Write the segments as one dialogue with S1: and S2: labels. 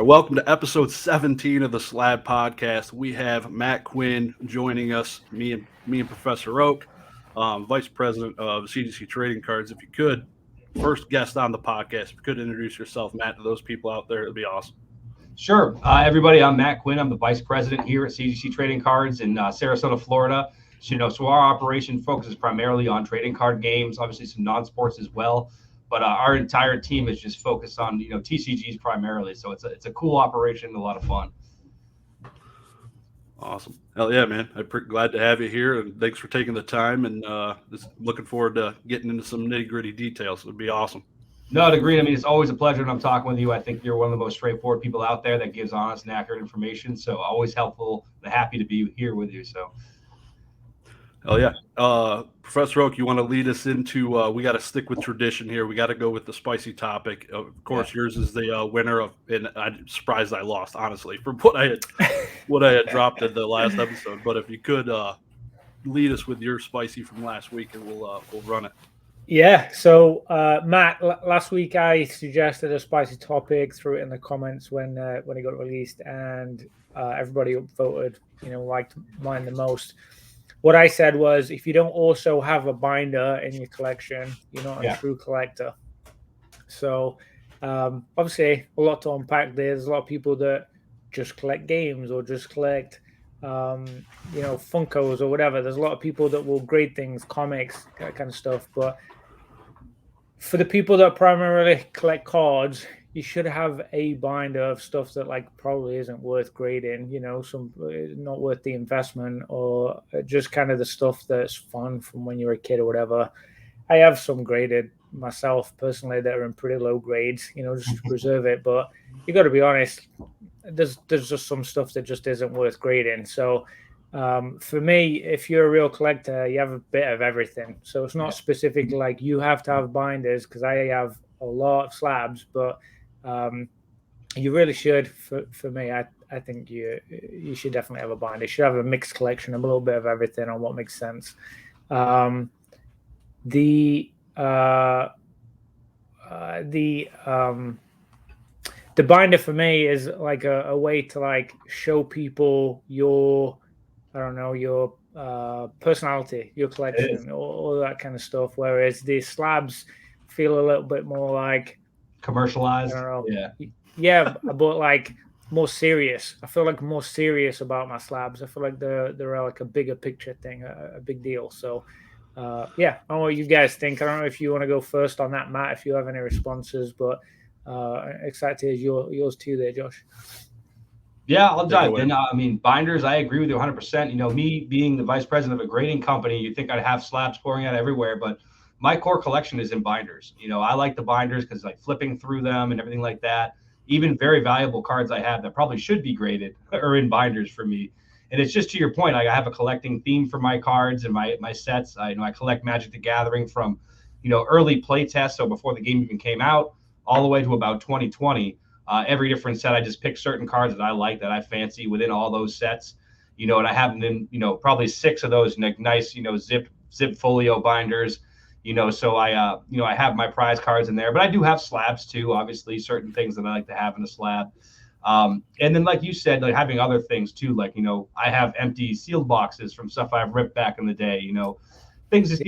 S1: welcome to episode 17 of the Slab podcast. We have Matt Quinn joining us, me and Professor Oak, Vice President of CGC Trading Cards. If you could, first guest on the podcast, if you could introduce yourself, Matt, to those people out there, it'd be awesome.
S2: Sure. Everybody, I'm Matt Quinn. I'm the Vice President here at CGC Trading Cards in Sarasota, Florida. So our operation focuses primarily on trading card games, obviously some non-sports as well. But our entire team is just focused on, TCGs primarily. So it's a cool operation, a lot of fun.
S1: Awesome. Hell yeah, man. I'm glad to have you here, and thanks for taking the time, and just looking forward to getting into some nitty-gritty details. It would be awesome.
S2: No, Dagreen, I mean, it's always a pleasure when I'm talking with you. I think you're one of the most straightforward people out there that gives honest and accurate information. So always helpful and happy to be here with you. So.
S1: Hell yeah. Professor Oak, you want to lead us into, we got to stick with tradition here. We got to go with the spicy topic. Of course, yours is the winner of, and I'm surprised I lost, honestly, from what I had dropped in the last episode. But if you could lead us with your spicy from last week, and we'll run it.
S3: Yeah, so Matt, last week I suggested a spicy topic, threw it in the comments when it got released, and everybody voted, liked mine the most. What I said was, if you don't also have a binder in your collection, you're not a true collector. So obviously a lot to unpack there. There's a lot of people that just collect games or just collect Funkos or whatever. There's a lot of people that will grade things, comics, that kind of stuff. But for the people that primarily collect cards, you should have a binder of stuff that probably isn't worth grading, some not worth the investment, or just kind of the stuff that's fun from when you're a kid or whatever. I have some graded myself personally that are in pretty low grades, just to preserve it. But you got to be honest, there's just some stuff that just isn't worth grading. So for me, if you're a real collector, you have a bit of everything. So it's not specific like you have to have binders, because I have a lot of slabs, but you really should. For me, I think you should definitely have a binder. You should have a mixed collection, a little bit of everything on what makes sense. The binder for me is like a way to show people your personality, your collection, all that kind of stuff. Whereas the slabs feel a little bit more like
S2: commercialized.
S3: I don't know. Yeah, but more serious. I feel more serious about my slabs. I feel like they're like a bigger picture thing, a big deal. So I don't know what you guys think. I don't know if you want to go first on that, Matt, if you have any responses, but excited to hear yours too there, Josh.
S2: Yeah, I'll dive in. I mean, binders, I agree with you 100%. Me being the vice president of a grading company, you'd think I'd have slabs pouring out everywhere, but my core collection is in binders. I like the binders because flipping through them and everything like that. Even very valuable cards I have that probably should be graded are in binders for me. And it's just to your point, I have a collecting theme for my cards and my sets. I collect Magic the Gathering from, early play tests, so before the game even came out, all the way to about 2020. Every different set, I just pick certain cards that I like, that I fancy within all those sets. And I have them in, probably 6 of those nice, zip folio binders. So I have my prize cards in there, but I do have slabs too, obviously, certain things that I like to have in a slab. And then, like you said, having other things too, I have empty sealed boxes from stuff I've ripped back in the day, things just,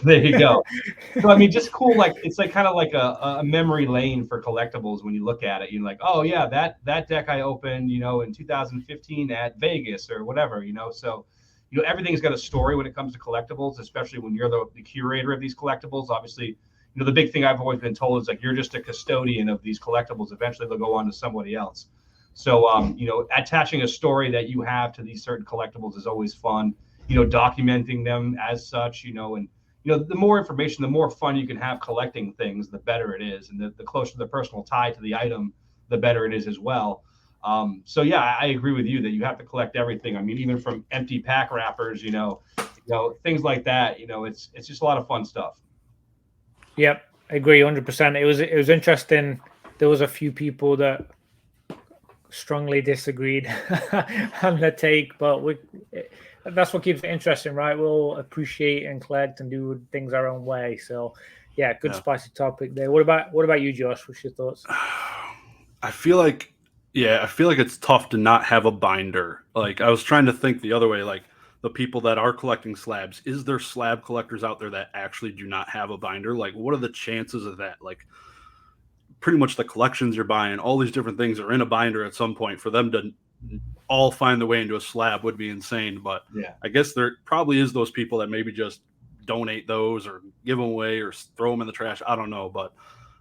S2: there you go. So, I mean, just cool. It's kind of like a memory lane for collectibles when you look at it. You're like, oh yeah, that deck I opened, in 2015 at Vegas or whatever, so. Everything's got a story when it comes to collectibles, especially when you're the curator of these collectibles. Obviously, the big thing I've always been told is you're just a custodian of these collectibles. Eventually, they'll go on to somebody else. So, attaching a story that you have to these certain collectibles is always fun. Documenting them as such, and the more information, the more fun you can have collecting things, the better it is, and the closer the personal tie to the item, the better it is as well. So yeah, I agree with you that you have to collect everything. I mean, even from empty pack wrappers, things like that. It's just a lot of fun stuff.
S3: Yep, I agree 100%. It was interesting. There was a few people that strongly disagreed on the take, but that's what keeps it interesting, right? We'll appreciate and collect and do things our own way. So yeah, good spicy topic there. What about you, Josh? What's your thoughts?
S1: I feel like Yeah, I feel like it's tough to not have a binder. Like I was trying to think the other way, like the people that are collecting slabs, is there slab collectors out there that actually do not have a binder? Like what are the chances of that? Like pretty much the collections you're buying, all these different things are in a binder at some point. For them to all find the way into a slab would be insane. But
S2: Yeah.
S1: I guess there probably is those people that maybe just donate those or give them away or throw them in the trash. I don't know, but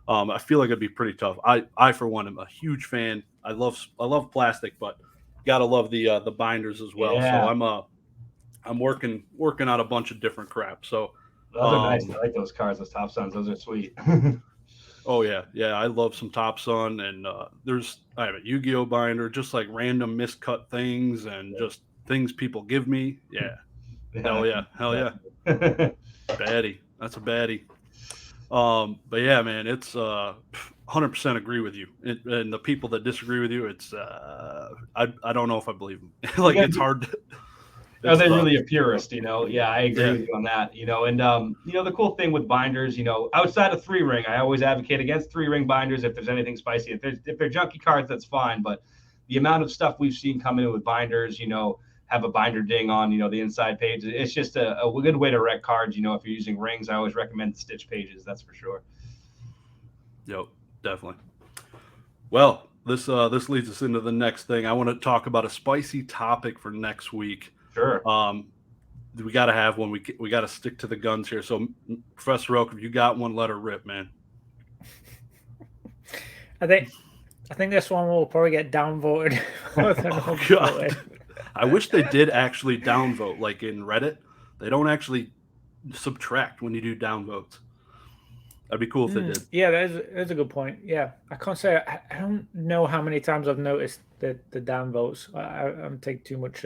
S1: I feel like it'd be pretty tough. I for one am a huge fan. I love plastic, but gotta love the binders as well. So
S2: Yeah.
S1: I'm working on a bunch of different crap. So
S2: Those are nice. I like those cards, those Top Suns. Those are sweet.
S1: oh yeah, I love some Top Sun, and I have a Yu-Gi-Oh binder, just like random miscut things and just things people give me. Yeah, hell yeah. Baddie, that's a baddie. But yeah, man, it's 100% agree with you, and the people that disagree with you, it's I don't know if I believe them. Like it's hard.
S2: Are they really a purist? Yeah, I agree with you on that. And the cool thing with binders, outside of 3-ring, I always advocate against 3-ring binders if there's anything spicy. If they're junky cards, that's fine. But the amount of stuff we've seen come in with binders, have a binder ding on, the inside page. It's just a good way to wreck cards. If you're using rings, I always recommend stitch pages. That's for sure.
S1: Yep, definitely. Well, this leads us into the next thing. I want to talk about a spicy topic for next week.
S2: Sure.
S1: We got to have one. We got to stick to the guns here. So, Professor Oak, if you got one, let her rip, man.
S3: I think this one will probably get downvoted.
S1: Oh, God. I wish they did actually downvote, like in Reddit. They don't actually subtract when you do downvotes. That'd be cool if they did.
S3: Yeah, that's a good point. Yeah, I can't say I don't know how many times I've noticed the downvotes. I don't take too much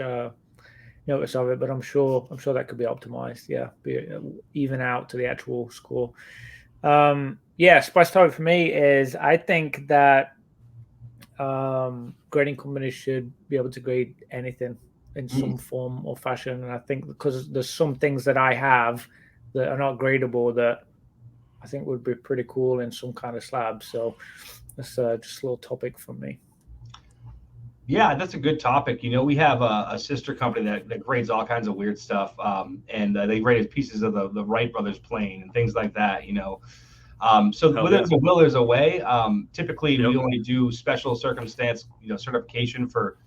S3: notice of it, but I'm sure that could be optimized. Yeah, even out to the actual score. Spice topic for me is I think that grading companies should be able to grade anything in some form or fashion, and I think because there's some things that I have that are not gradable that I think would be pretty cool in some kind of slab. So that's just a little topic from me.
S2: Yeah, that's a good topic. We have a sister company that grades all kinds of weird stuff, and they graded pieces of the Wright brothers plane and things like that. So whether there's a will, there's a way. Typically, we only do special circumstance, certification for,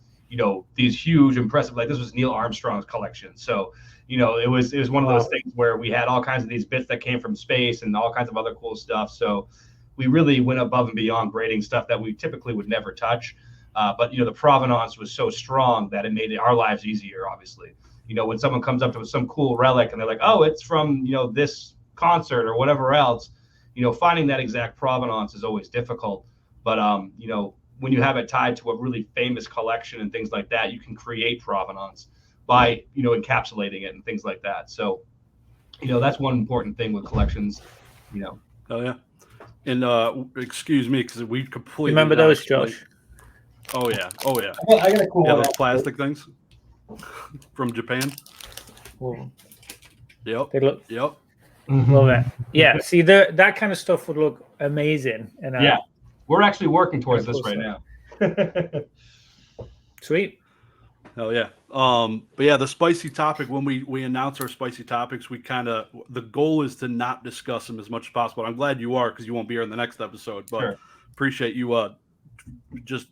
S2: these huge, impressive. Like this was Neil Armstrong's collection. So, it was one of those things where we had all kinds of these bits that came from space and all kinds of other cool stuff. So we really went above and beyond grading stuff that we typically would never touch. But the provenance was so strong that it made our lives easier. Obviously, when someone comes up to some cool relic and they're like, "Oh, it's from this concert or whatever else," finding that exact provenance is always difficult. But when you have it tied to a really famous collection and things like that, you can create provenance by encapsulating it and things like that. So that's one important thing with collections.
S1: Oh yeah, and excuse me because we completely
S3: remember those, Josh.
S1: Oh yeah.
S2: Well, I got a cool one.
S1: Those plastic things from Japan.
S3: Cool.
S1: Yep.
S3: They look.
S1: Yep.
S3: Love it. Yeah. See, that kind of stuff would look amazing. And
S2: we're actually working towards this right now.
S3: Sweet.
S1: Hell yeah. But yeah, the spicy topic, when we announce our spicy topics, the goal is to not discuss them as much as possible. I'm glad you are because you won't be here in the next episode, but appreciate you just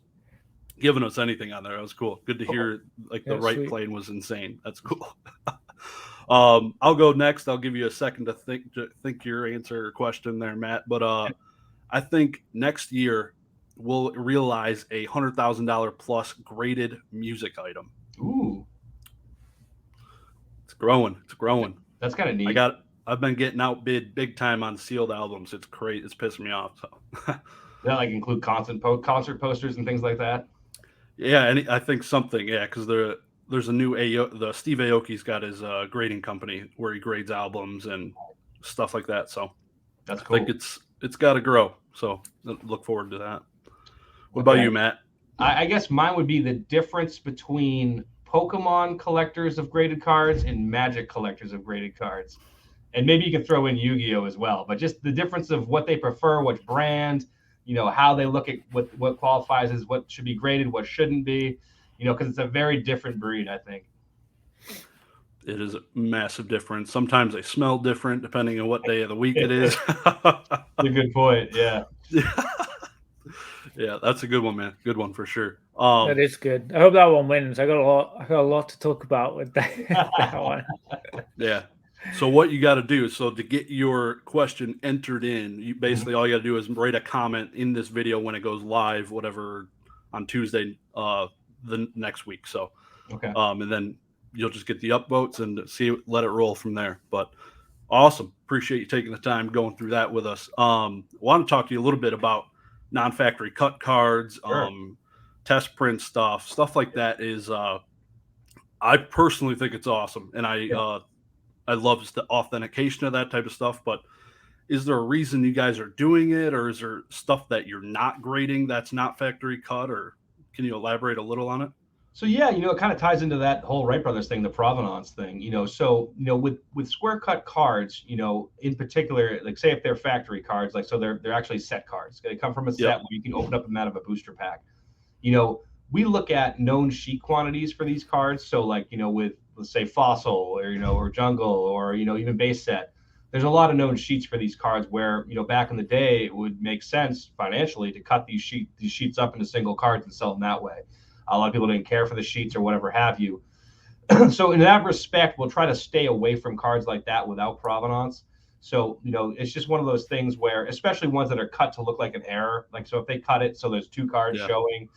S1: giving us anything on there. That was cool. Good to hear the right plane was insane. That's cool. I'll go next. I'll give you a second to think your answer or question there, Matt. But I think next year we'll realize $100,000 plus graded music item.
S2: Ooh,
S1: it's growing.
S2: That's kind of neat.
S1: I've been getting outbid big time on sealed albums. It's great. It's pissing me off. So.
S2: That include concert posters and things like that.
S1: Yeah, and I think something. Yeah, because there's a new Steve Aoki's got his grading company where he grades albums and stuff like that. So
S2: that's cool.
S1: I think it's got to grow. So look forward to that. What about you, Matt?
S2: I guess mine would be the difference between Pokemon collectors of graded cards and Magic collectors of graded cards. And maybe you can throw in Yu-Gi-Oh as well, but just the difference of what they prefer, which brand, how they look at what qualifies as what should be graded, what shouldn't be, because it's a very different breed, I think.
S1: It is a massive difference. Sometimes they smell different depending on what day of the week it is.
S2: That's a good point. Yeah.
S1: Yeah, that's a good one, man. Good one for sure.
S3: That is good. I hope that one wins. I got a lot to talk about with that, that one.
S1: Yeah. So what you got to do, so to get your question entered in, you basically all you got to do is write a comment in this video when it goes live, whatever, on Tuesday the next week. So,
S2: okay.
S1: And then you'll just get the upvotes and let it roll from there. But awesome. Appreciate you taking the time going through that with us. Want to talk to you a little bit about non-factory cut cards,
S2: Sure.
S1: test print stuff like that is, I personally think it's awesome. And I love the authentication of that type of stuff, but is there a reason you guys are doing it, or is there stuff that you're not grading that's not factory cut, or can you elaborate a little on it?
S2: So yeah, it kind of ties into that whole Wright Brothers thing, the provenance thing, so, with square cut cards, in particular, like say if they're factory cards, like, so they're actually set cards. They come from a set where you can open up them out of a booster pack. We look at known sheet quantities for these cards. So like, with, let's say Fossil or, or Jungle or, even base set, there's a lot of known sheets for these cards where, back in the day, it would make sense financially to cut these sheets up into single cards and sell them that way. A lot of people didn't care for the sheets or whatever have you. So in that respect, we'll try to stay away from cards like that without provenance. So, it's just one of those things where, especially ones that are cut to look like an error. Like, so if they cut it so there's 2 cards showing,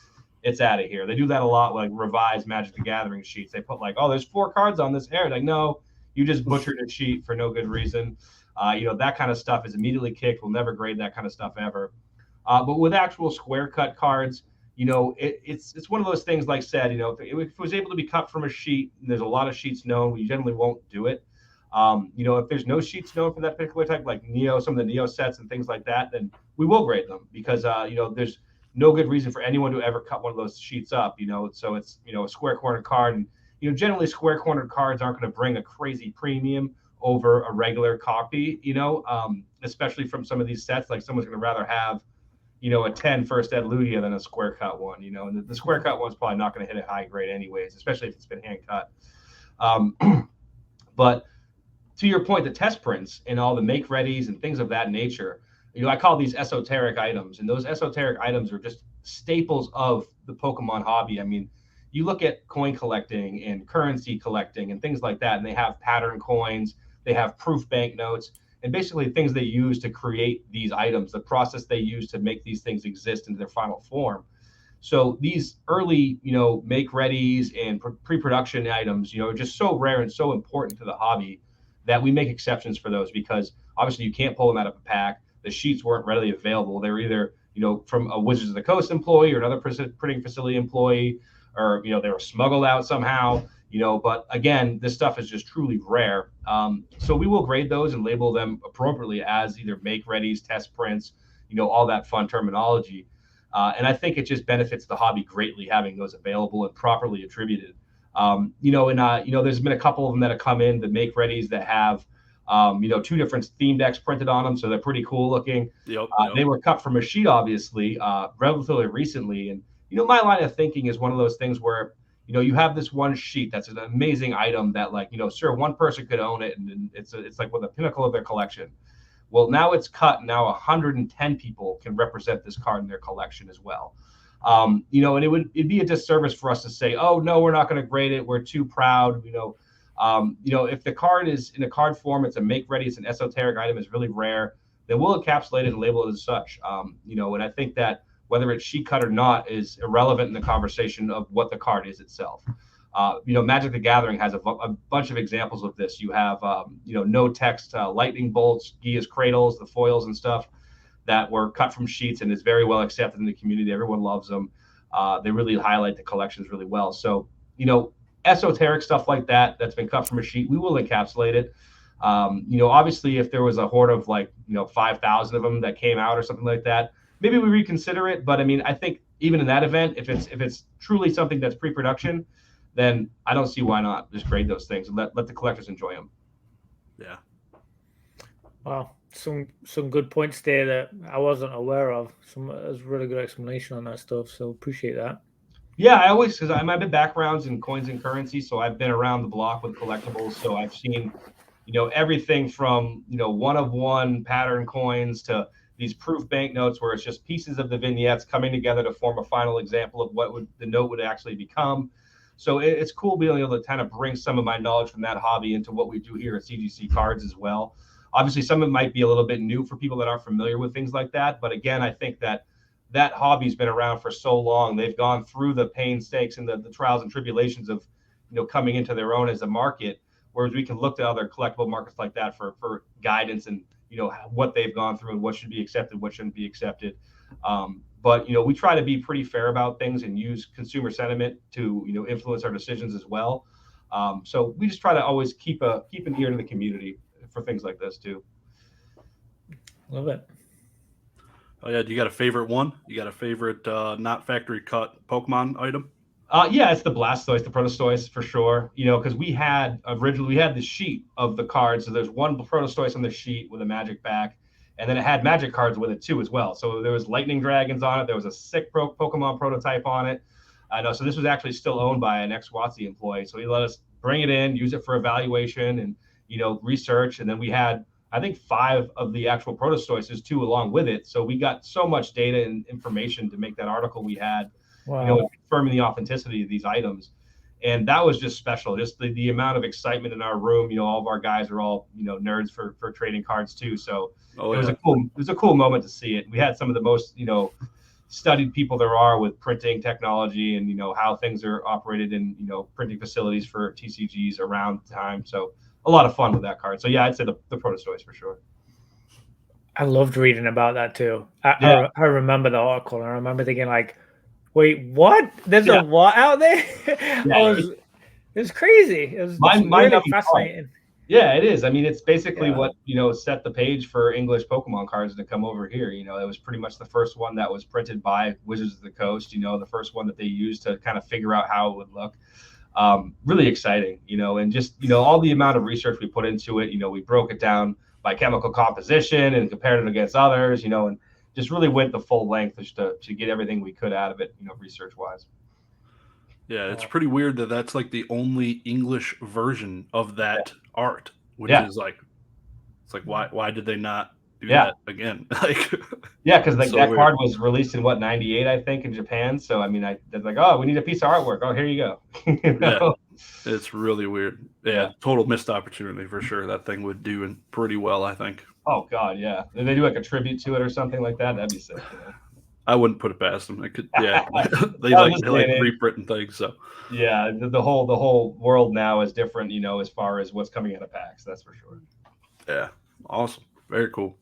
S2: it's out of here. They do that a lot with like revised Magic the Gathering sheets. They put like, oh, there's 4 cards on this error. Like, no, you just butchered a sheet for no good reason. That kind of stuff is immediately kicked. We'll never grade that kind of stuff ever. But with actual square cut cards, it's one of those things, like said, if it was able to be cut from a sheet, and there's a lot of sheets known, we generally won't do it. If there's no sheets known for that particular type, like some of the Neo sets and things like that, then we will grade them because, there's no good reason for anyone to ever cut one of those sheets up, so it's, a square cornered card. And, generally square cornered cards aren't going to bring a crazy premium over a regular copy, especially from some of these sets. Like someone's going to rather have, a 10 first ed Lugia than a square cut one, and the square cut one's probably not going to hit a high grade anyways, especially if it's been hand cut. But to your point, the test prints and all the make readies and things of that nature, I call these esoteric items, and those esoteric items are just staples of the Pokemon hobby. I mean, you look at coin collecting and currency collecting and things like that, and they have pattern coins, they have proof banknotes, and basically things they use to create these items, the process they use to make these things exist into their final form. So these early, make readies and pre-production items, are just so rare and so important to the hobby that we make exceptions for those, because obviously you can't pull them out of a pack. The sheets weren't readily available. They were either, from a Wizards of the Coast employee or another printing facility employee, or, they were smuggled out somehow. But again, this stuff is just truly rare. So we will grade those and label them appropriately as either make readies, test prints, all that fun terminology. And I think it just benefits the hobby greatly having those available and properly attributed. There's been a couple of them that have come in, the make readies that have, 2 different theme decks printed on them. So they're pretty cool looking.
S1: Yep.
S2: They were cut from a sheet, obviously, relatively recently. And, my line of thinking is one of those things where, you have this one sheet that's an amazing item that, like, sure, one person could own it, and it's like with the pinnacle of their collection. Well, now it's cut, and now 110 people can represent this card in their collection as well. And it'd be a disservice for us to say, oh no, we're not going to grade it, we're too proud. If the card is in a card form, it's a make ready, it's an esoteric item, it's really rare, then we'll encapsulate it and label it as such. And I think that whether it's sheet cut or not is irrelevant in the conversation of what the card is itself. Magic the Gathering has a bunch of examples of this. You have, no text lightning bolts, Gia's cradles, the foils and stuff that were cut from sheets and is very well accepted in the community. Everyone loves them. They really highlight the collections really well. So, esoteric stuff like that that's been cut from a sheet, we will encapsulate it. Obviously, if there was a horde of 5,000 of them that came out or something like that, maybe we reconsider it. But I mean, I think even in that event, if it's truly something that's pre-production, then I don't see why not just grade those things and let the collectors enjoy them.
S1: Yeah.
S3: Wow. some good points there that I wasn't aware of. That was really good explanation on that stuff. So appreciate that.
S2: Yeah, I always, because I've been backgrounds in coins and currency, so I've been around the block with collectibles. So I've seen, everything from, one of one pattern coins to these proof banknotes where it's just pieces of the vignettes coming together to form a final example of what the note would actually become. So it's cool being able to kind of bring some of my knowledge from that hobby into what we do here at CGC Cards as well. Obviously, some of it might be a little bit new for people that aren't familiar with things like that. But again, I think that hobby's been around for so long. They've gone through the painstaking and the trials and tribulations of, coming into their own as a market. Whereas we can look to other collectible markets like that for guidance and, what they've gone through and what should be accepted, what shouldn't be accepted. But, we try to be pretty fair about things and use consumer sentiment to, influence our decisions as well. So we just try to always keep an ear to the community for things like this too.
S3: Love it.
S1: Oh yeah, do you got a favorite one? You got a favorite not factory cut Pokemon item?
S2: Yeah, it's the Blastoise, the Protostoise for sure. Because we had the sheet of the cards. So there's one Protostoise on the sheet with a magic back, and then it had magic cards with it too as well. So there was lightning dragons on it. There was a sick Pokemon prototype on it. I know. So this was actually still owned by an ex-WotC employee. So he let us bring it in, use it for evaluation and research, and then we had, I think, 5 of the actual Protostoises too along with it. So we got so much data and information to make that article we had.
S3: Wow.
S2: Confirming the authenticity of these items. And that was just special. Just the amount of excitement in our room. All of our guys are all, nerds for trading cards too. So it was a cool moment to see it. We had some of the most, studied people there are with printing technology and, how things are operated in, printing facilities for TCGs around the time. So a lot of fun with that card. So yeah, I'd say the Protostoise for sure.
S3: I loved reading about that too. I remember the article and I remember thinking like, wait, what? There's a what out there? It was crazy. It was really fascinating.
S2: Yeah, it is. I mean, it's basically what, set the page for English Pokemon cards to come over here. It was pretty much the first one that was printed by Wizards of the Coast, the first one that they used to kind of figure out how it would look. Really exciting, and just, all the amount of research we put into it, we broke it down by chemical composition and compared it against others, and just really went the full length just to get everything we could out of it, research wise.
S1: Yeah, it's pretty weird that that's like the only English version of that art, which is like, it's like, why did they not do that again?
S2: Because that card was released in 98, I think, in Japan. So I mean, they're like, oh, we need a piece of artwork. Oh, here you go.
S1: Yeah, it's really weird. Yeah, total missed opportunity for sure. That thing would do pretty well, I think.
S2: Oh God, yeah. If they do like a tribute to it or something like that, that'd be sick.
S1: I wouldn't put it past them. It could, they like reprinting things. So
S2: yeah, the whole world now is different, as far as what's coming out of packs. That's for sure.
S1: Yeah, awesome, very cool.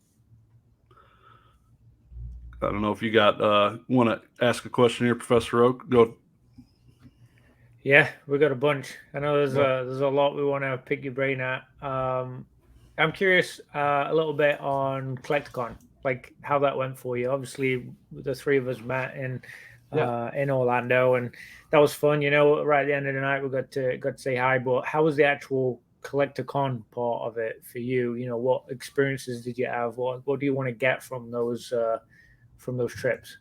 S1: I don't know if you got want to ask a question here, Professor Oak. Go.
S3: Yeah, we got a bunch. I know there's a lot we want to pick your brain at. I'm curious a little bit on Collecticon, like how that went for you. Obviously, the 3 of us met in Orlando, and that was fun. Right at the end of the night, we got to say hi. But how was the actual Collecticon part of it for you? What experiences did you have? What do you want to get from those trips?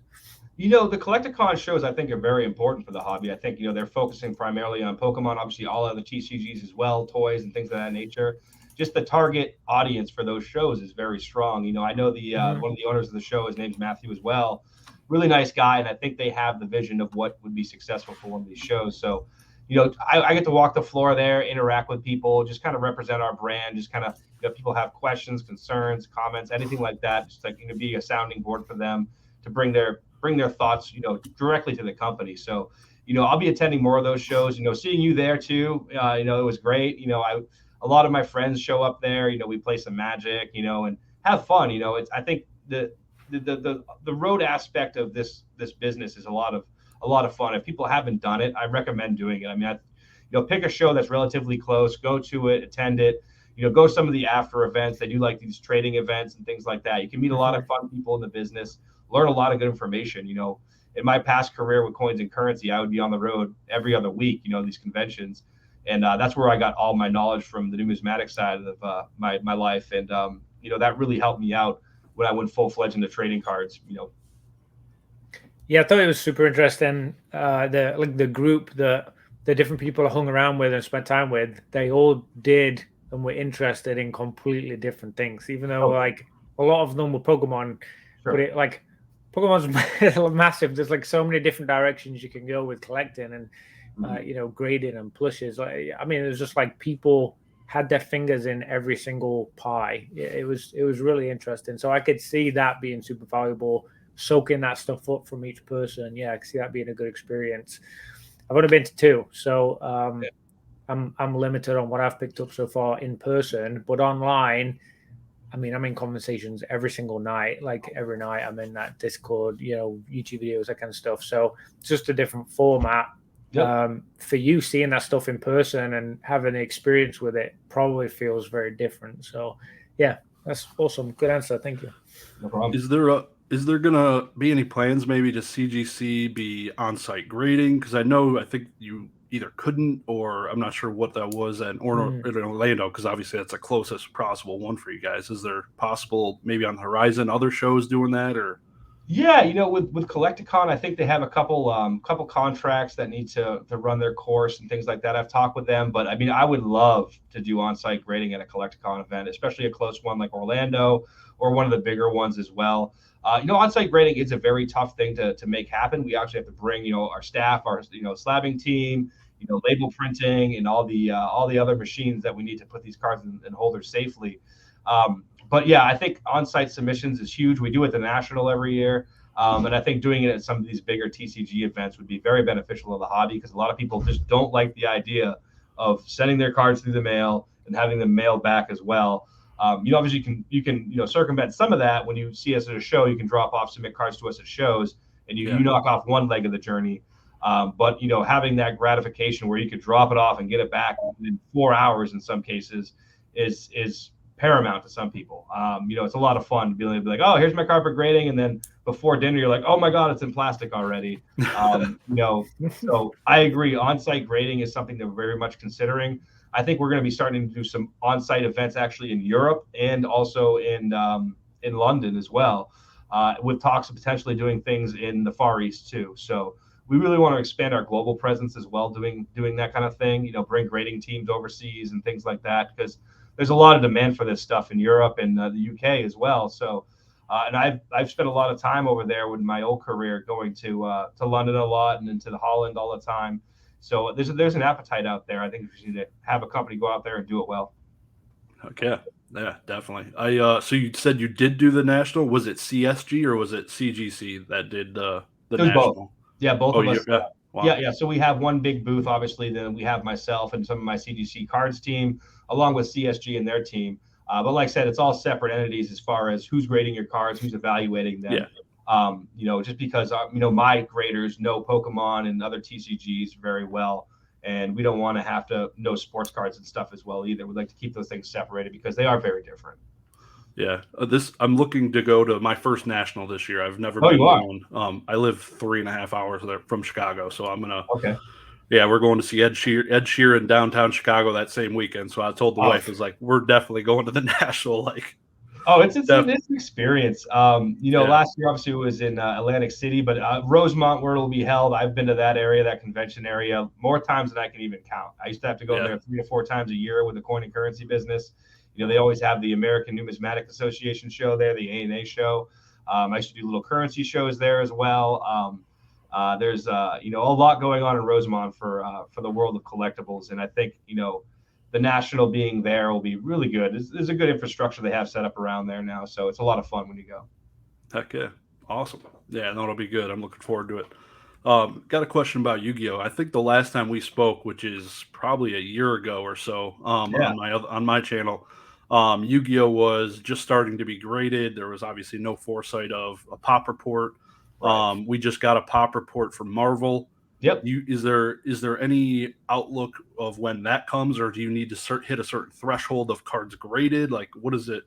S2: The Collecticon shows, I think, are very important for the hobby. I think, they're focusing primarily on Pokemon, obviously all other TCGs as well, toys and things of that nature. Just the target audience for those shows is very strong. I know the one of the owners of the show, his name's Matthew as well. Really nice guy, and I think they have the vision of what would be successful for one of these shows. So, I get to walk the floor there, interact with people, just kind of represent our brand, just kind of, people have questions, concerns, comments, anything like that, just like, be a sounding board for them to bring their thoughts, directly to the company. So, I'll be attending more of those shows, seeing you there too. It was great. A lot of my friends show up there, we play some Magic, and have fun. I think the road aspect of this business is a lot of fun. If people haven't done it, I recommend doing it. I mean, pick a show that's relatively close, go to it, attend it, go to some of the after events. They do like these trading events and things like that. You can meet a lot of fun people in the business, learn a lot of good information. In my past career with coins and currency, I would be on the road every other week, these conventions. And that's where I got all my knowledge from the numismatic side of my life. And that really helped me out when I went full-fledged into trading cards.
S3: Yeah, I thought it was super interesting. The group, the different people I hung around with and spent time with, they all did and were interested in completely different things. Even though like a lot of them were Pokemon, but it like Pokemon's massive. There's like so many different directions you can go with collecting and grading and plushes. Like, I mean, it was just like people had their fingers in every single pie. It was really interesting. So I could see that being super valuable, soaking that stuff up from each person. Yeah, I can see that being a good experience. I've only been to 2, so I'm limited on what I've picked up so far in person, but online, I mean, I'm in conversations every single night. Like every night I'm in that Discord, YouTube videos, that kind of stuff. So it's just a different format. Yep. For you, seeing that stuff in person and having the experience with it probably feels very different. So yeah, that's awesome. Good answer. Thank you.
S2: No problem.
S1: Is there gonna be any plans maybe to CGC be on-site grading? Because I think you either couldn't, or I'm not sure what that was in Orlando, because obviously that's the closest possible one for you guys. Is there possible maybe on the horizon other shows doing that? Or
S2: yeah, with Collecticon, I think they have a couple contracts that need to run their course and things like that. I've talked with them, but I mean, I would love to do on-site grading at a Collecticon event, especially a close one like Orlando or one of the bigger ones as well. On-site grading is a very tough thing to make happen. We actually have to bring, our staff, our, slabbing team, label printing, and all the other machines that we need to put these cards in holders safely. But yeah, I think on-site submissions is huge. We do it at the National every year. And I think doing it at some of these bigger TCG events would be very beneficial to the hobby, because a lot of people just don't like the idea of sending their cards through the mail and having them mailed back as well. Obviously you can circumvent some of that when you see us at a show. You can drop off, submit cards to us at shows, and you knock off one leg of the journey. But having that gratification where you could drop it off and get it back in 4 hours in some cases is paramount to some people. It's a lot of fun to be able to be like, oh, here's my card for grading, and then before dinner you're like, oh my god, it's in plastic already. So I agree, on-site grading is something that we're very much considering. I think we're going to be starting to do some on-site events actually in Europe and also in London as well, with talks of potentially doing things in the Far East too. So we really want to expand our global presence as well, doing that kind of thing. Bring grading teams overseas and things like that, because there's a lot of demand for this stuff in Europe and the UK as well. So, and I've spent a lot of time over there with my old career, going to London a lot and into Holland all the time. So there's an appetite out there. I think we should have a company go out there and do it well.
S1: Okay. Yeah, definitely. So you said you did do the National. Was it CSG or was it CGC that did the National?
S2: Both. Yeah, both of us.
S1: Yeah. Wow.
S2: Yeah. So we have one big booth, obviously. Then we have myself and some of my CGC cards team, along with CSG and their team. But like I said, it's all separate entities as far as who's grading your cards, who's evaluating them. Yeah. Just because, my graders know Pokemon and other TCGs very well, and we don't want to have to know sports cards and stuff as well either. We'd like to keep those things separated because they are very different.
S1: Yeah, I'm looking to go to my first National this year. I've never been to one. I live 3.5 hours from Chicago, so I'm gonna.
S2: Okay.
S1: Yeah, we're going to see Ed Sheeran downtown Chicago that same weekend. So I told the wife, like, we're definitely going to the National. Like,
S2: it's an experience. Last year obviously it was in Atlantic City, but Rosemont, where it'll be held, I've been to that area, that convention area, more times than I can even count. I used to have to go there 3 to 4 times a year with the coin and currency business. They always have the American Numismatic Association show there, the ANA show. I used to do little currency shows there as well. There's a lot going on in Rosemont for the world of collectibles, and I think the National being there will be really good. There's a good infrastructure they have set up around there now, so it's a lot of fun when you go.
S1: Heck yeah, awesome. Yeah, no, it'll be good. I'm looking forward to it. Got a question about Yu-Gi-Oh! I think the last time we spoke, which is probably a year ago or so, on my channel, Yu-Gi-Oh! Was just starting to be graded. There was obviously no foresight of a pop report. Right. We just got a pop report from Marvel.
S2: Yep.
S1: Is there any outlook of when that comes, or do you need to hit a certain threshold of cards graded? Like, what is it?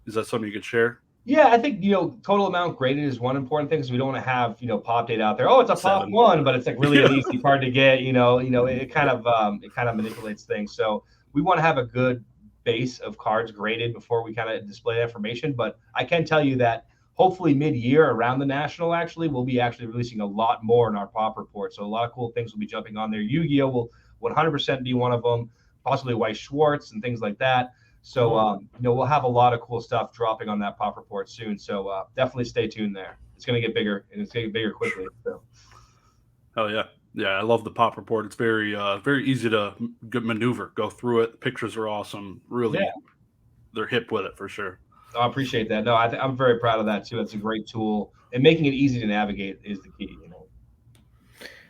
S1: Is that something you could share?
S2: Yeah, I think total amount graded is one important thing, because we don't want to have pop date out there. Oh, it's a 7. Pop 1, but it's like really an easy card to get. It kind of manipulates things. So we want to have a good base of cards graded before we kind of display that information. But I can tell you that hopefully mid-year around the National, actually, we'll be actually releasing a lot more in our pop report. So a lot of cool things will be jumping on there. Yu-Gi-Oh will 100% be one of them, possibly White Schwartz and things like that. So, we'll have a lot of cool stuff dropping on that pop report soon. So definitely stay tuned there. It's going to get bigger, and it's going to get bigger quickly. So.
S1: Oh, yeah. Yeah, I love the pop report. It's very easy to maneuver, go through it. Pictures are awesome. Really, they're hip with it for sure.
S2: Oh, I appreciate that. No, I'm very proud of that too. It's a great tool, and making it easy to navigate is the key.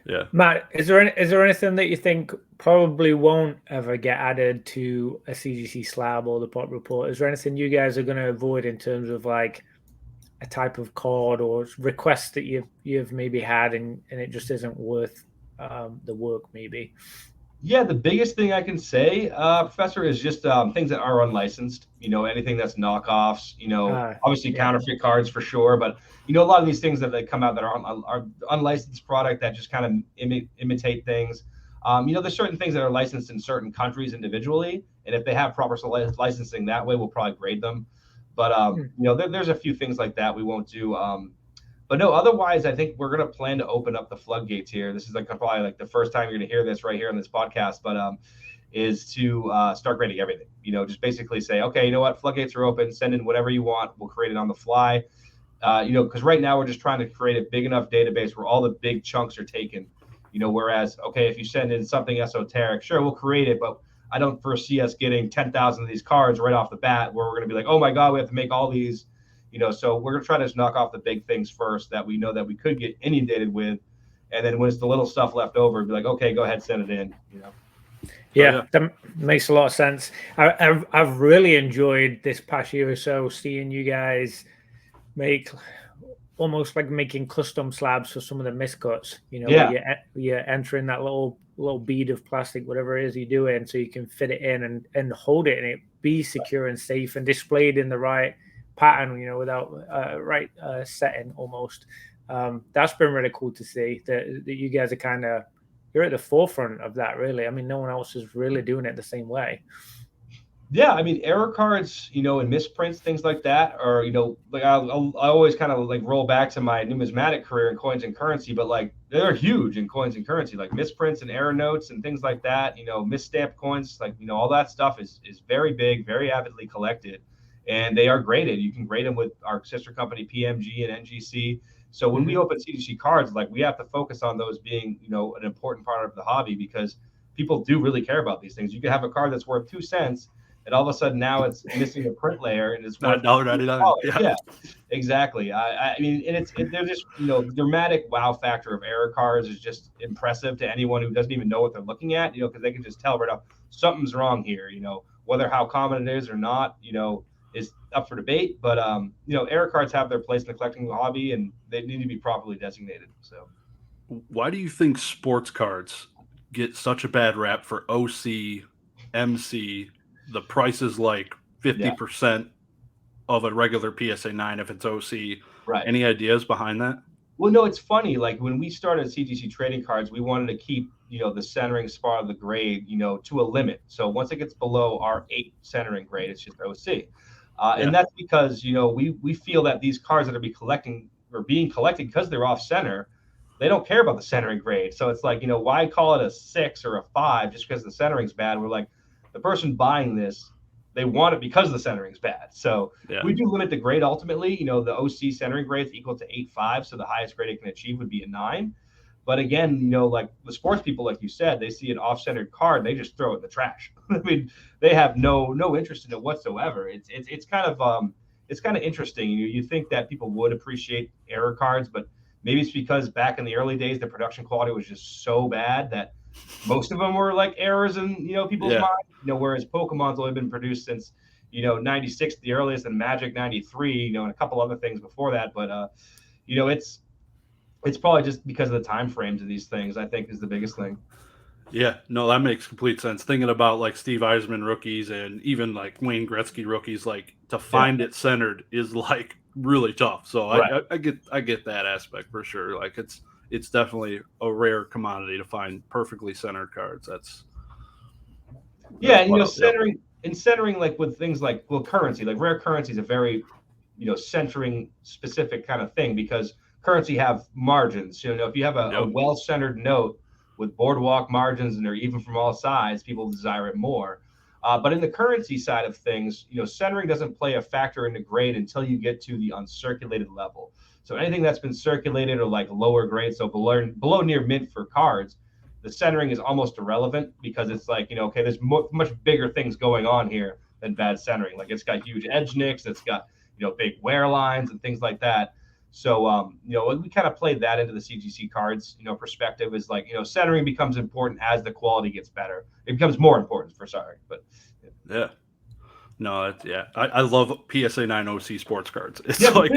S1: Yeah,
S3: Matt, is there anything that you think probably won't ever get added to a CGC slab or the pop report? Is there anything you guys are going to avoid in terms of like a type of card or requests that you've maybe had and it just isn't worth the work maybe?
S2: Yeah, the biggest thing I can say, Professor, is just things that are unlicensed. Anything that's knockoffs. Obviously counterfeit cards for sure, but a lot of these things that they come out that are unlicensed product that just kind of imitate things. There's certain things that are licensed in certain countries individually, and if they have proper licensing that way, we'll probably grade them. But there's a few things like that we won't do. But no, otherwise, I think we're going to plan to open up the floodgates here. This is probably like the first time you're going to hear this right here on this podcast, but is to start grading everything. Just basically say, okay, you know what, floodgates are open. Send in whatever you want. We'll create it on the fly. Because right now we're just trying to create a big enough database where all the big chunks are taken. Whereas, okay, if you send in something esoteric, sure, we'll create it, but I don't foresee us getting 10,000 of these cards right off the bat where we're going to be like, oh my God, we have to make all these. So we're going to try to just knock off the big things first that we know that we could get inundated with. And then when it's the little stuff left over, be like, okay, go ahead, send it in,
S3: Yeah, that makes a lot of sense. I've really enjoyed this past year or so seeing you guys make almost like making custom slabs for some of the miscuts, where you're entering that little bead of plastic, whatever it is you're doing, so you can fit it in and hold it and it be secure and safe and displayed in the right pattern, without right setting almost. That's been really cool to see that you guys are you're at the forefront of that, really. I mean, no one else is really doing it the same way.
S2: Yeah, I mean, error cards, and misprints, things like that, or like I always kind of like roll back to my numismatic career in coins and currency, but like they're huge in coins and currency, like misprints and error notes and things like that. Misstamped coins, like all that stuff is very big, very avidly collected, and they are graded. You can grade them with our sister company PMG and NGC. So when we open CGC cards, like we have to focus on those being an important part of the hobby because people do really care about these things. You can have a card that's worth 2 cents. And all of a sudden now it's missing a print layer and it's worth
S1: $1.99.
S2: Yeah, exactly. I mean, and they're just, dramatic wow factor of error cards is just impressive to anyone who doesn't even know what they're looking at, because they can just tell right off something's wrong here, whether how common it is or not, is up for debate. But, error cards have their place in the collecting hobby and they need to be properly designated. So
S1: why do you think sports cards get such a bad rap for OC, MC? The price is like 50% of a regular PSA 9 if it's OC.
S2: Right.
S1: Any ideas behind that?
S2: Well, no, it's funny. Like when we started CGC trading cards, we wanted to keep, the centering spot of the grade, to a limit. So once it gets below our 8 centering grade, it's just OC. And that's because, we feel that these cards that are being collected because they're off center, they don't care about the centering grade. So it's like, why call it a 6 or a 5 just because the centering's bad? We're like, the person buying this, they want it because the centering's bad. So we do limit the grade ultimately. The OC centering grade is equal to 8.5. So the highest grade it can achieve would be a 9. But again, like the sports people, like you said, they see an off-centered card, they just throw it in the trash. I mean, they have no interest in it whatsoever. It's kind of interesting. You think that people would appreciate error cards, but maybe it's because back in the early days, the production quality was just so bad that most of them were like errors in people's minds. Whereas Pokemon's only been produced since 96 the earliest, and Magic 93, and a couple other things before that. But it's probably just because of the time frames of these things, I think, is the biggest thing.
S1: Yeah, no, that makes complete sense. Thinking about like Steve Eisman rookies and even like Wayne Gretzky rookies, like to find it centered is like really tough. So I get that aspect for sure. Like it's definitely a rare commodity to find perfectly centered cards. That's
S2: and centering in centering, like with things like, well, currency, like rare currency is a very, centering specific kind of thing, because currency have margins. If you have a well-centered note with boardwalk margins and they're even from all sides, people desire it more. But in the currency side of things, centering doesn't play a factor in the grade until you get to the uncirculated level. So anything that's been circulated or like lower grade, so below near mint for cards, the centering is almost irrelevant, because it's like, okay, there's much bigger things going on here than bad centering. Like it's got huge edge nicks, it's got, big wear lines and things like that. So, we kind of played that into the CGC cards, perspective is like, centering becomes important as the quality gets better. It becomes more important but
S1: yeah. No, I love PSA 9 OC sports cards. It's like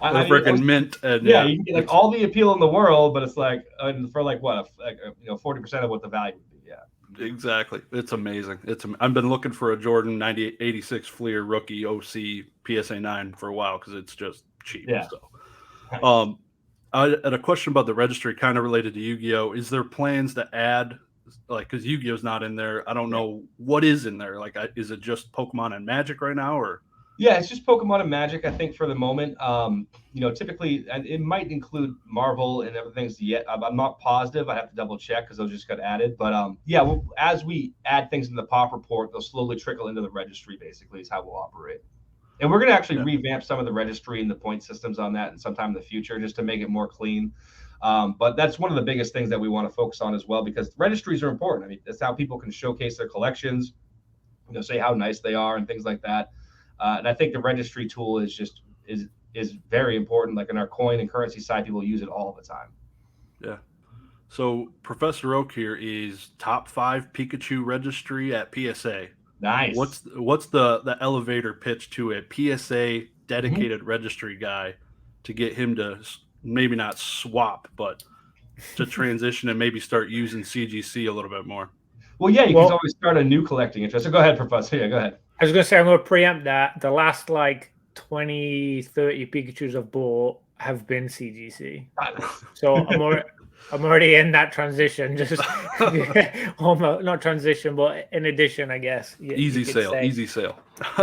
S2: I
S1: freaking mint, and
S2: you get like all the appeal in the world, but it's like for like what, 40% of what the value would be. Yeah,
S1: exactly. It's amazing. I've been looking for a Jordan 86 Fleer rookie OC PSA 9 for a while because it's just cheap.
S2: Yeah.
S1: So, I had a question about the registry, kind of related to Yu-Gi-Oh. Is there plans to add, like, because Yu-Gi-Oh's not in there? I don't know what is in there. Like, is it just Pokemon and Magic right now, or?
S2: Yeah, it's just Pokemon and Magic, I think, for the moment. Typically, and it might include Marvel and other things yet. I'm not positive. I have to double check because those just got added. But as we add things in the pop report, they'll slowly trickle into the registry, basically, is how we'll operate. And we're going to actually revamp some of the registry and the point systems on that sometime in the future, just to make it more clean. But that's one of the biggest things that we want to focus on as well, because registries are important. I mean, that's how people can showcase their collections, say how nice they are and things like that. And I think the registry tool is very important. Like in our coin and currency side, people use it all the time.
S1: Yeah. So Professor Oak here is top 5 Pikachu registry at PSA.
S2: Nice.
S1: What's the elevator pitch to a PSA dedicated registry guy to get him to maybe not swap, but to transition and maybe start using CGC a little bit more?
S2: Well, yeah, you can always start a new collecting interest. So go ahead, Professor. Yeah, go ahead.
S3: I was going to say, I'm going to preempt that. The last 20, 30 Pikachus I've bought have been CGC. So I'm already in that transition. Just almost not transition, but in addition, I guess.
S1: Easy sale.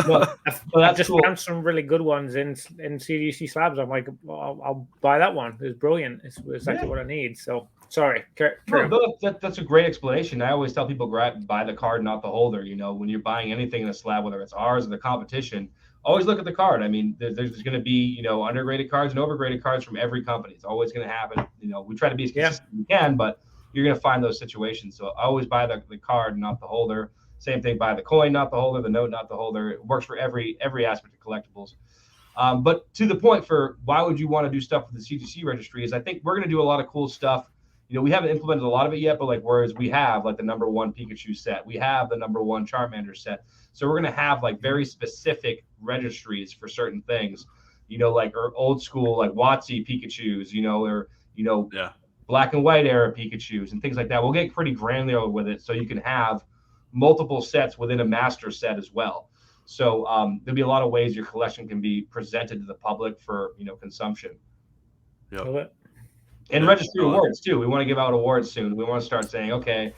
S3: Well, I just found some really good ones in CGC slabs. I'm like, I'll buy that one. It's brilliant. It's exactly what I need. So sorry.
S2: That's a great explanation. I always tell people, buy the card, not the holder. When you're buying anything in a slab, whether it's ours or the competition, always look at the card. I mean, there's going to be, undergraded cards and overgraded cards from every company. It's always going to happen. We try to be as consistent as we can, but you're going to find those situations. So I always buy the card, not the holder. Same thing, buy the coin, not the holder, the note, not the holder. It works for every aspect of collectibles. But to the point for why would you want to do stuff with the CGC registry is I think we're going to do a lot of cool stuff. We haven't implemented a lot of it yet, but whereas we have the number 1 Pikachu set, we have the number 1 Charmander set. So we're going to have very specific registries for certain things, or old school, WotC Pikachus, or black and white era Pikachus and things like that. We'll get pretty granular with it. So you can have multiple sets within a master set as well. So there'll be a lot of ways your collection can be presented to the public for, consumption.
S1: Yeah.
S2: And registry awards too. We want to give out awards soon. We want to start saying, okay,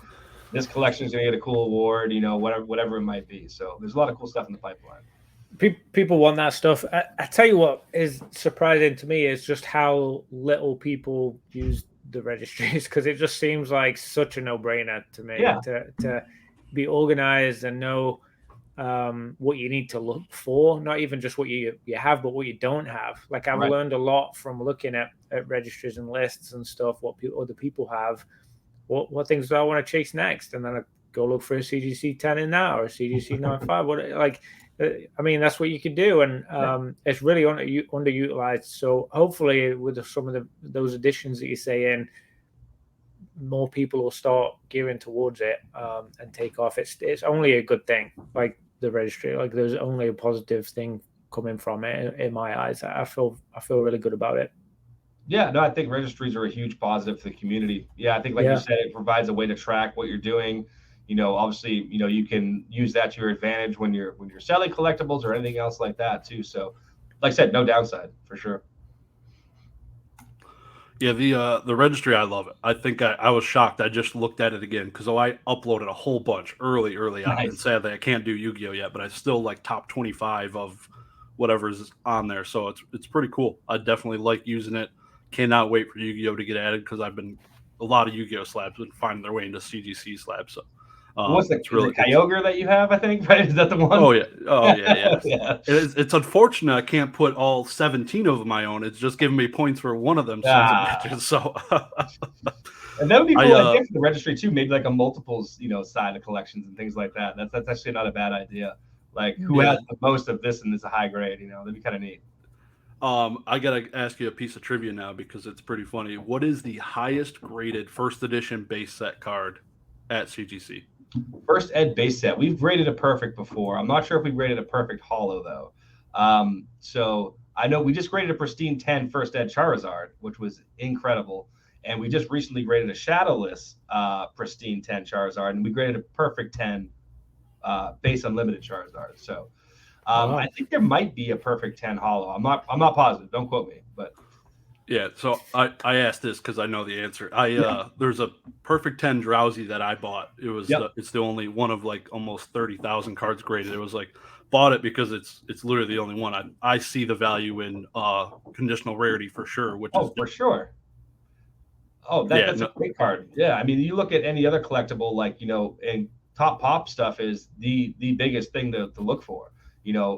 S2: this collection is going to get a cool award, whatever it might be. So there's a lot of cool stuff in the pipeline.
S3: People want that stuff. I tell you what is surprising to me is just how little people use the registries, because it just seems like such a no-brainer to me to be organized and know what you need to look for, not even just what you have, but what you don't have. Like I've learned a lot from looking at registries and lists and stuff, what other people have, what things do I want to chase next, and then I go look for a CGC 10 in now or a CGC 9.5. I mean, that's what you can do, and it's really underutilized. So hopefully, with some of those additions that you say in, more people will start gearing towards it and take off. It's only a good thing. Like the registry, there's only a positive thing coming from it in my eyes. I feel really good about it.
S2: Yeah, no, I think registries are a huge positive for the community. Yeah, I think you said, it provides a way to track what you're doing. Obviously, you can use that to your advantage when you're selling collectibles or anything else like that too. So, like I said, no downside for sure.
S1: Yeah, the registry, I love it. I think I was shocked. I just looked at it again because I uploaded a whole bunch early on, and
S2: Nice.
S1: sadly I can't do Yu-Gi-Oh yet, but I still like top 25 of whatever's on there. So it's pretty cool. I definitely like using it. Cannot wait for Yu-Gi-Oh to get added because a lot of Yu-Gi-Oh slabs been finding their way into CGC slabs. So
S2: What's the,
S1: it's really
S2: the Kyogre that you have? I think, right? Is that the one?
S1: Oh yeah, yeah.
S2: Yeah.
S1: It's unfortunate I can't put all 17 of my own. It's just giving me points for one of them sons of bitches. So
S2: and that would be cool idea for the registry too. Maybe like a multiples, side of collections and things like that. That's actually not a bad idea. Like who has the most of this and is a high grade? That'd be kind of neat.
S1: I gotta ask you a piece of trivia now because it's pretty funny. What is the highest graded first edition base set card at CGC?
S2: First ed base set. We've graded a perfect before. I'm not sure if we graded a perfect holo though. So I know we just graded a pristine 10 first ed Charizard, which was incredible. And we just recently graded a shadowless pristine 10 Charizard, and we graded a perfect 10 base unlimited Charizard. So I think there might be a perfect 10 holo. I'm not positive. Don't quote me, but
S1: yeah. So I asked this because I know the answer. There's a perfect 10 Drowsy that I bought. It was it's the only one of like almost 30,000 cards graded. It was like bought it because it's literally the only one. I see the value in conditional rarity for sure. Which is
S2: for sure. Oh, that's a great card. Yeah, I mean, you look at any other collectible, like and top pop stuff is the biggest thing to look for.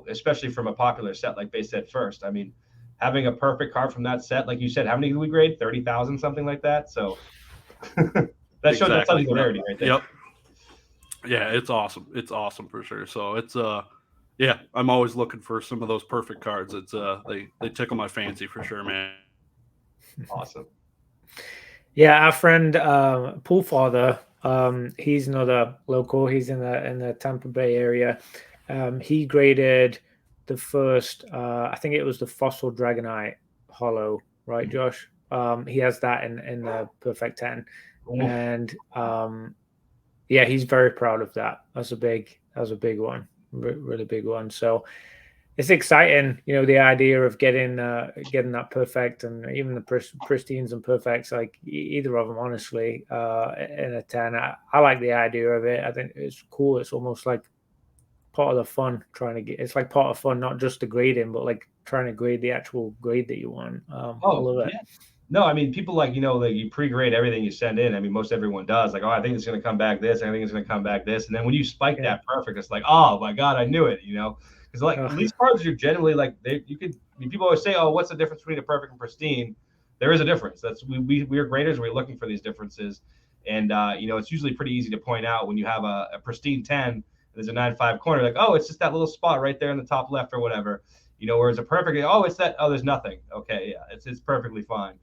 S2: Especially from a popular set like base set first. I mean, having a perfect card from that set, like you said, how many did we grade? 30,000, something like that. So that shows that's the rarity right there.
S1: Yep. Yeah, it's awesome. It's awesome for sure. So it's yeah, I'm always looking for some of those perfect cards. It's they tickle my fancy for sure, man.
S2: Awesome.
S3: Yeah, our friend Pool Father, he's another local. He's in the Tampa Bay area. He graded the first, I think it was the Fossil Dragonite holo, right, Josh? He has that in the Perfect 10. And yeah, he's very proud of that. That's a big one, really big one. So it's exciting, the idea of getting that perfect, and even the pristines and perfects, like either of them, honestly, in a 10. I like the idea of it. I think it's cool. It's almost like part of the fun it's like part of fun, not just the grading, but like trying to grade the actual grade that you want. I love it.
S2: Yeah. No, I mean, people like you pre-grade everything you send in. I mean, most everyone does. Like, I think it's going to come back this. I think it's going to come back this. And then when you spike that perfect, it's like, oh my God, I knew it. Because like these cards are generally like people always say, oh, what's the difference between a perfect and pristine? There is a difference. That's we're graders. We're looking for these differences, and it's usually pretty easy to point out when you have a pristine 10. There's a 9-5 corner, like, oh, it's just that little spot right there in the top left or whatever, whereas a perfect, oh, it's that, oh, there's nothing. Okay, yeah, it's perfectly fine.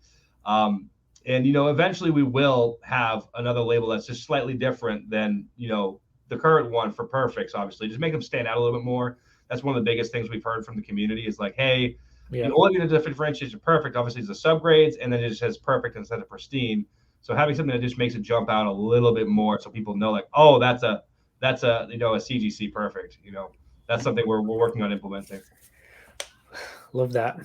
S2: And eventually we will have another label that's just slightly different than the current one for perfects. Obviously, just make them stand out a little bit more. That's one of the biggest things we've heard from the community is like, hey, the only thing that differentiates perfect obviously is the subgrades, and then it just has perfect instead of pristine. So having something that just makes it jump out a little bit more, so people know, like, oh, that's a CGC perfect. That's something we're working on implementing.
S3: Love that.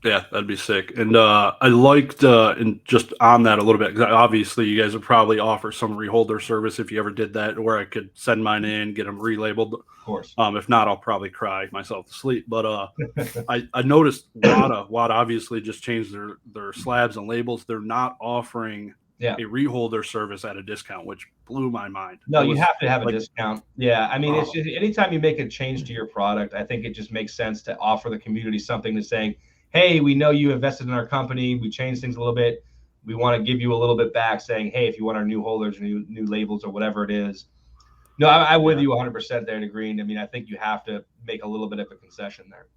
S1: Yeah, that'd be sick. And I liked, and just on that a little bit, because obviously you guys would probably offer some reholder service if you ever did that, where I could send mine in, get them relabeled.
S2: Of course.
S1: If not, I'll probably cry myself to sleep. But I noticed WADA obviously just changed their slabs and labels. They're not offering a reholder service at a discount, which blew my mind.
S2: No, you have to have a discount. Yeah, I mean, it's just anytime you make a change to your product, I think it just makes sense to offer the community something to say, hey, we know you invested in our company. We changed things a little bit. We want to give you a little bit back, saying, hey, if you want our new holders, new labels, or whatever it is. No, I'm with you 100% there, Dagreen. I mean, I think you have to make a little bit of a concession there.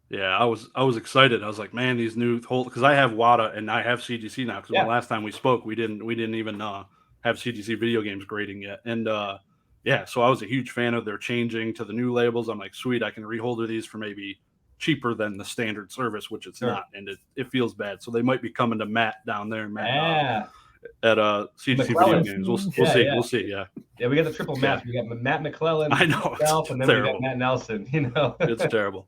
S1: Yeah, I was excited. I was like, man, these new because I have WADA and I have CGC now. Because the last time we spoke, we didn't even have CGC video games grading yet. And so I was a huge fan of their changing to the new labels. I'm like, sweet, I can reholder these for maybe cheaper than the standard service, which it's not, and it feels bad. So they might be coming to Matt down there, Matt at CGC video games. We'll see. We'll see. Yeah,
S2: we got the triple Matt. We got Matt McClellan.
S1: I know,
S2: and then we got Matt Nelson.
S1: It's terrible.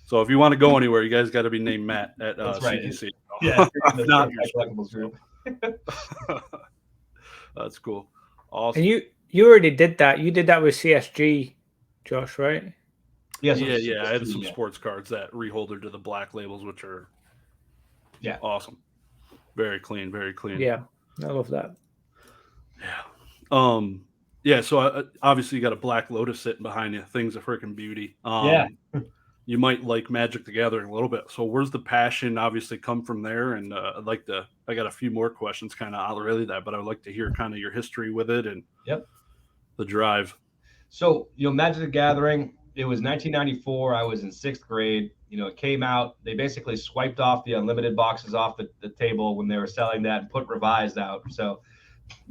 S1: So if you want to go anywhere, you guys got to be named Matt at CGC.
S2: Yeah,
S1: not
S2: collectibles group.
S1: That's cool. Awesome.
S3: And you already did that. You did that with CSG, Josh, right?
S2: Yeah,
S1: I had some sports cards that reholder to the black labels, which are awesome. Very clean, very clean.
S3: Yeah, I love that.
S1: Yeah. So obviously you got a Black Lotus sitting behind you. Thing's a freaking beauty. You might like Magic the Gathering a little bit. So where's the passion obviously come from there? And I got a few more questions kind of really that, but I would like to hear kind of your history with it and the drive.
S2: So, Magic the Gathering, it was 1994. I was in 6th grade. It came out. They basically swiped off the unlimited boxes off the table when they were selling that and put revised out. So,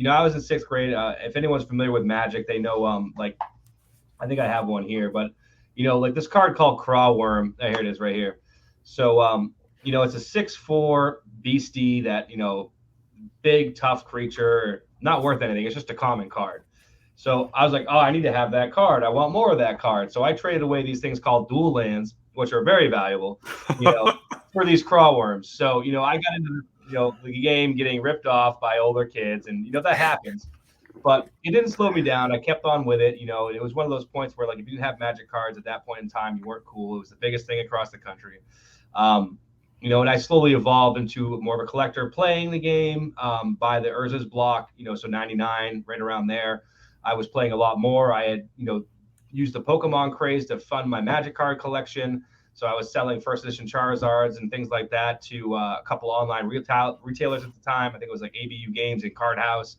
S2: I was in 6th grade. If anyone's familiar with Magic, they know, I think I have one here, but, like this card called Craw Worm. Here it is right here. So, it's a 6'4" beastie that, big, tough creature, not worth anything. It's just a common card. So I was like, oh, I need to have that card. I want more of that card. So I traded away these things called dual lands, which are very valuable, for these Craw Worms. So, I got into, the game getting ripped off by older kids, and, that happens. But it didn't slow me down. I kept on with it. It was one of those points where, like, if you didn't have Magic cards at that point in time, you weren't cool. It was the biggest thing across the country. And I slowly evolved into more of a collector, playing the game by the Urza's block, so 99, right around there. I was playing a lot more. I had, used the Pokemon craze to fund my Magic card collection. So I was selling first edition Charizards and things like that to a couple online retailers at the time. I think it was like ABU Games and Card House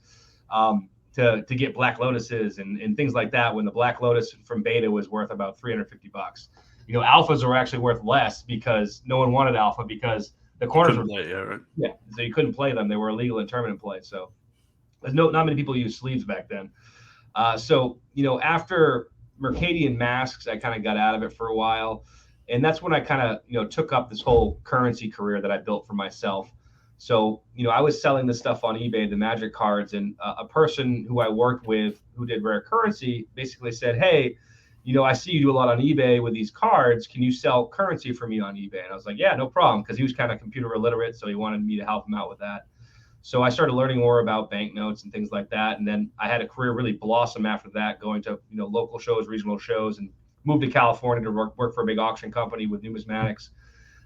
S2: to get Black Lotuses and things like that, when the Black Lotus from beta was worth about $350. Alphas were actually worth less because no one wanted alpha because the corners were so you couldn't play them. They were illegal in tournament play. So there's not many people used sleeves back then. So, after Mercadian Masks, I kind of got out of it for a while. And that's when I kind of, took up this whole currency career that I built for myself. So, I was selling this stuff on eBay, the Magic cards, and a person who I worked with who did rare currency basically said, hey, I see you do a lot on eBay with these cards. Can you sell currency for me on eBay? And I was like, yeah, no problem. Because he was kind of computer illiterate. So he wanted me to help him out with that. So I started learning more about banknotes and things like that. And then I had a career really blossom after that, going to, local shows, regional shows, and moved to California to work for a big auction company with numismatics.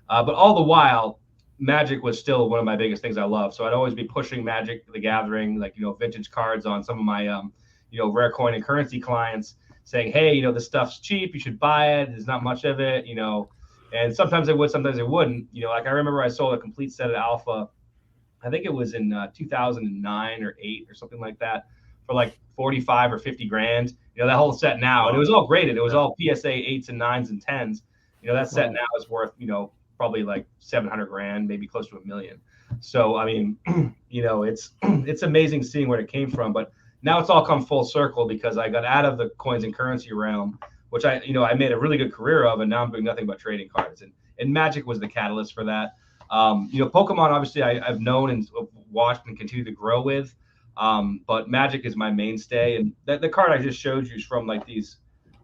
S2: But all the while, Magic was still one of my biggest things I love. So I'd always be pushing Magic the Gathering, like, vintage cards on some of my, rare coin and currency clients, saying, hey, this stuff's cheap. You should buy it. There's not much of it, And sometimes I would, sometimes I wouldn't. Like I remember I sold a complete set of Alpha. I think it was in 2009 or 8 or something like that, for like 45 or 50 grand. That whole set now, and it was all graded. It was all PSA 8s and 9s and 10s. That set now is worth, probably like 700 grand, maybe close to $1 million. So, I mean, it's amazing seeing where it came from, but now it's all come full circle because I got out of the coins and currency realm, which I made a really good career of, and now I'm doing nothing but trading cards. And Magic was the catalyst for that. Pokemon, obviously, I've known and watched and continue to grow with, but Magic is my mainstay. And the card I just showed you is from like these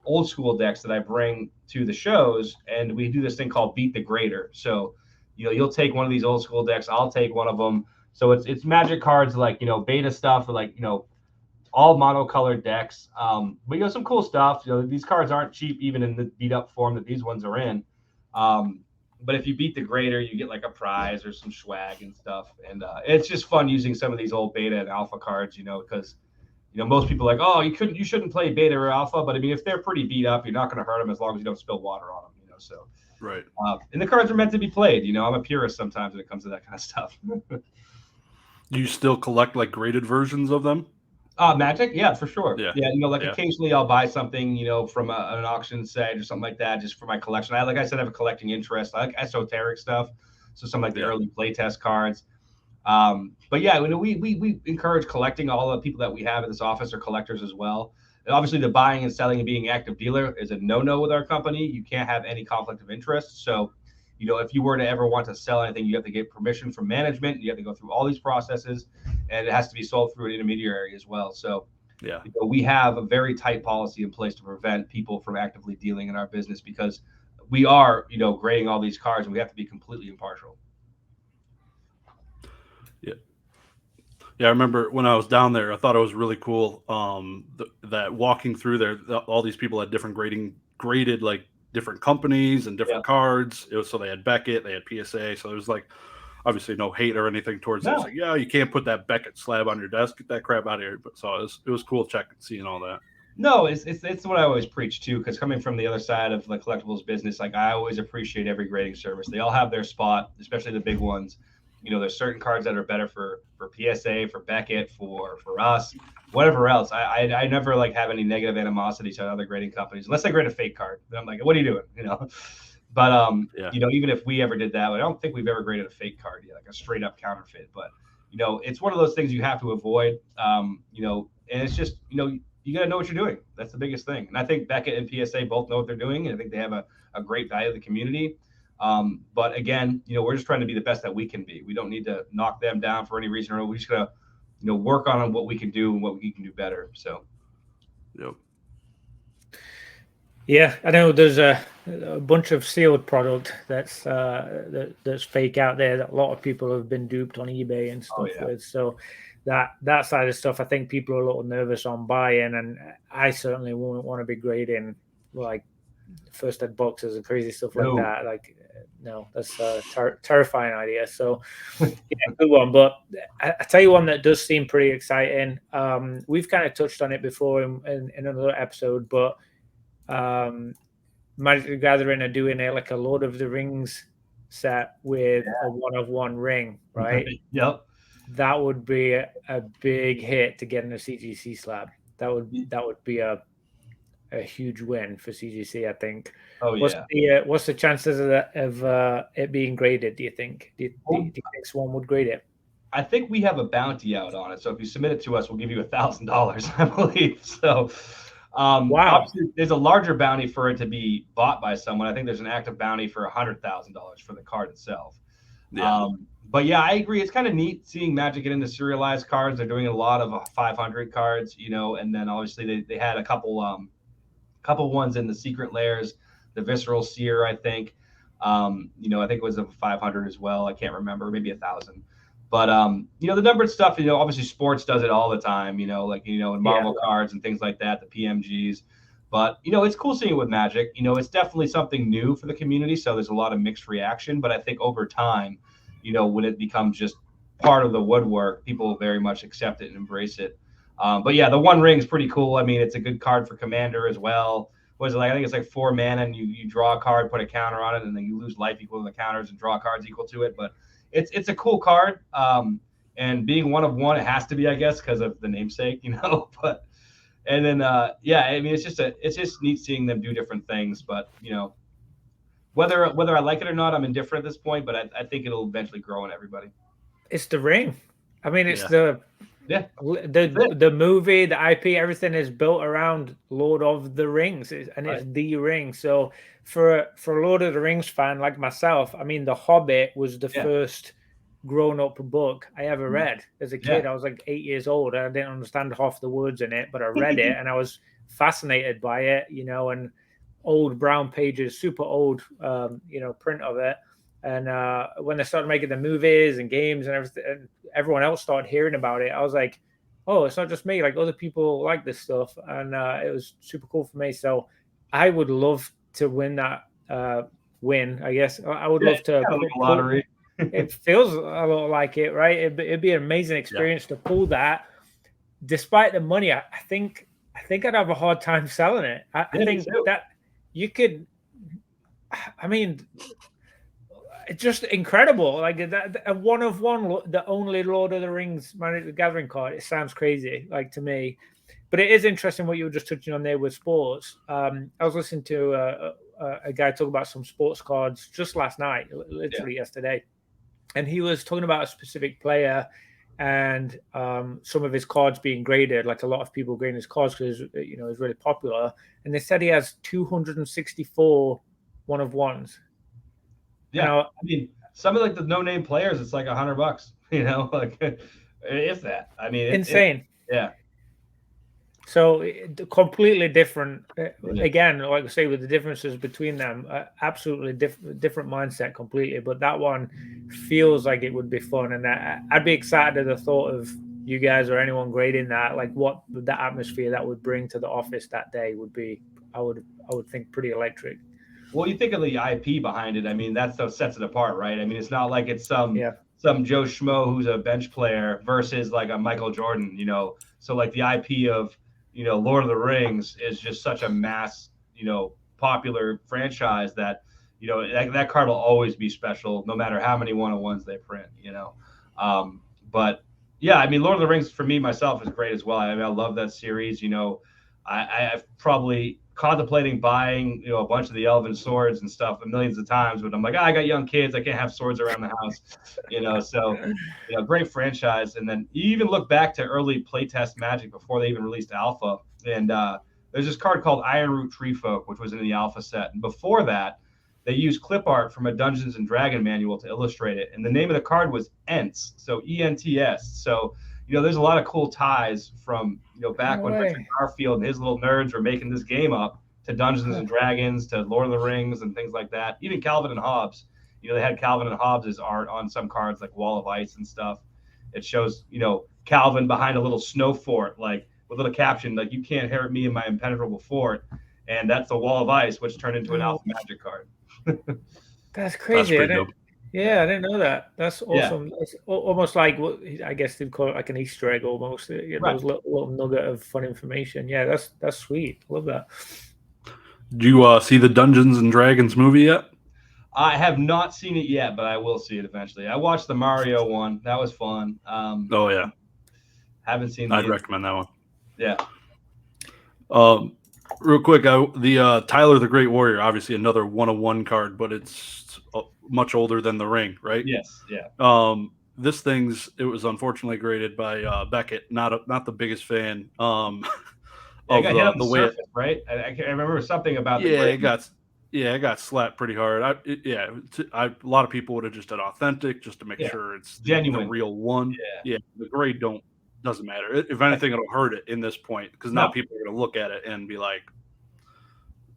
S2: old school decks that I bring to the shows, and we do this thing called Beat the Grader. So, you'll take one of these old school decks, I'll take one of them. So it's Magic cards like, beta stuff, or like, all monocolored decks. We got some cool stuff. These cards aren't cheap, even in the beat up form that these ones are in. But if you beat the grader, you get like a prize or some swag and stuff. And it's just fun using some of these old beta and alpha cards, because, most people are like, oh, you shouldn't play beta or alpha. But I mean, if they're pretty beat up, you're not going to hurt them as long as you don't spill water on them, so.
S1: Right.
S2: And the cards are meant to be played. I'm a purist sometimes when it comes to that kind of stuff.
S1: You still collect like graded versions of them?
S2: Magic, yeah, for sure.
S1: Yeah.
S2: Occasionally I'll buy something, from an auction site or something like that, just for my collection. Like I said, I have a collecting interest. I like esoteric stuff, so some like the early playtest cards. But yeah, we encourage collecting. All the people that we have at this office are collectors as well. And obviously, the buying and selling and being active dealer is a no-no with our company. You can't have any conflict of interest. So, if you were to ever want to sell anything, you have to get permission from management. You have to go through all these processes, and it has to be sold through an intermediary as well. So, we have a very tight policy in place to prevent people from actively dealing in our business, because we are, grading all these cards, and we have to be completely impartial.
S1: Yeah, I remember when I was down there, I thought it was really cool. That walking through there, all these people had different graded like different companies and
S2: Yeah.
S1: different cards. It was so they had Beckett, they had PSA. So there was like obviously no hate or anything towards it. It's
S2: No.
S1: like, yeah, you can't put that Beckett slab on your desk. Get that crap out of here. But so it was cool seeing all that.
S2: No, it's what I always preach too, because coming from the other side of the collectibles business, like I always appreciate every grading service. They all have their spot, especially the big ones. You know, there's certain cards that are better for PSA, for Beckett, for us, whatever else. I never like have any negative animosity to other grading companies unless I grade a fake card. Then I'm like, what are you doing? You know. But
S1: Yeah.
S2: you know, even if we ever did that, I don't think we've ever graded a fake card yet, like a straight up counterfeit. But you know, it's one of those things you have to avoid. You know, and it's just, you know, you got to know what you're doing. That's the biggest thing. And I think Beckett and PSA both know what they're doing. And I think they have a great value to the community. But again, you know, we're just trying to be the best that we can be. We don't need to knock them down for any reason, or we just gotta, you know, work on what we can do and what we can do better. So,
S1: Yep.
S3: Yeah, I know there's a bunch of sealed product that's fake out there that a lot of people have been duped on eBay and stuff with. So that side of stuff, I think people are a little nervous on buying, and I certainly wouldn't want to be grading like first ed boxes and crazy stuff like that. Like, no, that's a terrifying idea. So, yeah, good one. But I tell you one that does seem pretty exciting. We've kind of touched on it before in another episode, but Magic the Gathering are doing like a Lord of the Rings set with a 1-of-1 ring, right?
S2: Yep.
S3: That would be a big hit to get in a CGC slab. That would be a huge win for CGC, I think.
S2: Oh yeah.
S3: What's the chances of it being graded? Do you think? Do you think someone would grade it?
S2: I think we have a bounty out on it. So if you submit it to us, we'll give you $1,000, I believe. So,
S3: wow.
S2: Obviously, there's a larger bounty for it to be bought by someone. I think there's an active bounty for $100,000 for the card itself.
S3: Yeah.
S2: But yeah, I agree. It's kind of neat seeing Magic get into serialized cards. They're doing a lot of 500 cards, you know, and then obviously they had a couple ones in the secret layers, the Visceral Seer, I think. You know, I think it was a 500 as well. I can't remember, maybe 1,000. But you know, the numbered stuff, you know, obviously sports does it all the time, you know, like, you know, in Marvel cards and things like that, the PMGs. But, you know, it's cool seeing it with Magic. You know, it's definitely something new for the community. So there's a lot of mixed reaction. But I think over time, you know, when it becomes just part of the woodwork, people very much accept it and embrace it. But yeah, the One Ring is pretty cool. I mean, it's a good card for Commander as well. What is it like? I think it's like 4 mana, and you draw a card, put a counter on it, and then you lose life equal to the counters and draw cards equal to it. But it's a cool card. And being 1-of-1, it has to be, I guess, because of the namesake, you know. But and then yeah, I mean, it's just neat seeing them do different things. But you know, whether I like it or not, I'm indifferent at this point. But I think it'll eventually grow on everybody.
S3: It's the ring. I mean, it's the movie, the IP, everything is built around Lord of the Rings, and it's the ring. So for a Lord of the Rings fan like myself, I mean, The Hobbit was the first grown-up book I ever read as a kid. I was like 8 years old, and I didn't understand half the words in it, but I read it, and I was fascinated by it, you know, and old brown pages, super old, you know, print of it. And when they started making the movies and games and everything, and everyone else started hearing about it, I was like, oh, it's not just me. Like, other people like this stuff. And it was super cool for me. So I would love to win that win, I guess. I would love to.
S2: Lottery.
S3: It feels a lot like it, right? It'd be an amazing experience to pull that. Despite the money, I think I'd have a hard time selling it. I think that you could, I mean, it's just incredible. Like that, a 1-of-1, the only Lord of the Rings Magic the Gathering card. It sounds crazy, like, to me, but it is interesting what you were just touching on there with sports. I was listening to a guy talk about some sports cards just last night, literally yesterday, and he was talking about a specific player and some of his cards being graded. Like, a lot of people grading his cards because, you know, he's really popular, and they said he has 264 1-of-1s.
S2: Yeah, I mean, some of like the no-name players, it's like $100, you know, like if that. I mean,
S3: insane.
S2: Yeah.
S3: So completely different. Again, like I say, with the differences between them, absolutely different mindset completely. But that one feels like it would be fun, and I'd be excited at the thought of you guys or anyone grading that, like what the atmosphere that would bring to the office that day would be, I would think pretty electric.
S2: Well, you think of the IP behind it. I mean, that's what sets it apart, right? I mean, it's not like it's some Joe Schmo who's a bench player versus like a Michael Jordan, you know. So like the IP of, you know, Lord of the Rings is just such a mass, you know, popular franchise that, you know, that card will always be special no matter how many 101s they print, you know. But yeah, I mean, Lord of the Rings for me myself is great as well. I mean, I love that series. You know, I've probably contemplating buying, you know, a bunch of the Elven swords and stuff millions of times, but I'm like, I got young kids, I can't have swords around the house, you know. So, you know, great franchise. And then you even look back to early playtest Magic before they even released Alpha, and there's this card called Ironroot Treefolk, which was in the Alpha set. And before that, they used clip art from a Dungeons and Dragon manual to illustrate it, and the name of the card was Ents, so ENTS. So, you know, there's a lot of cool ties from, you know, back when Richard Garfield and his little nerds were making this game up to Dungeons and Dragons, to Lord of the Rings and things like that. Even Calvin and Hobbes, you know, they had Calvin and Hobbes' art on some cards like Wall of Ice and stuff. It shows, you know, Calvin behind a little snow fort, like with a little caption, like, you can't hurt me in my impenetrable fort. And that's the Wall of Ice, which turned into an Alpha Magic card.
S3: That's crazy.
S1: That's dope.
S3: Yeah, I didn't know that. That's awesome. Yeah. It's almost like what I guess they'd call it like an Easter egg almost. You know, those little nugget of fun information. Yeah, that's sweet. Love that.
S1: Do you see the Dungeons and Dragons movie yet?
S2: I have not seen it yet, but I will see it eventually. I watched the Mario one. That was fun.
S1: Oh, yeah.
S2: Haven't seen
S1: I'd recommend that one.
S2: Yeah.
S1: Real quick, the Tyler the Great Warrior, obviously another 101 card, but it's much older than the Ring, right?
S2: Yes, yeah.
S1: This it was unfortunately graded by Beckett, not the biggest fan.
S2: It got hit on the way surface, right? I remember something about
S1: it got slapped pretty hard. A lot of people would have just done authentic just to make sure it's genuine, the real one. Yeah, the grade doesn't matter. If anything, it'll hurt it in this point because now people are going to look at it and be like,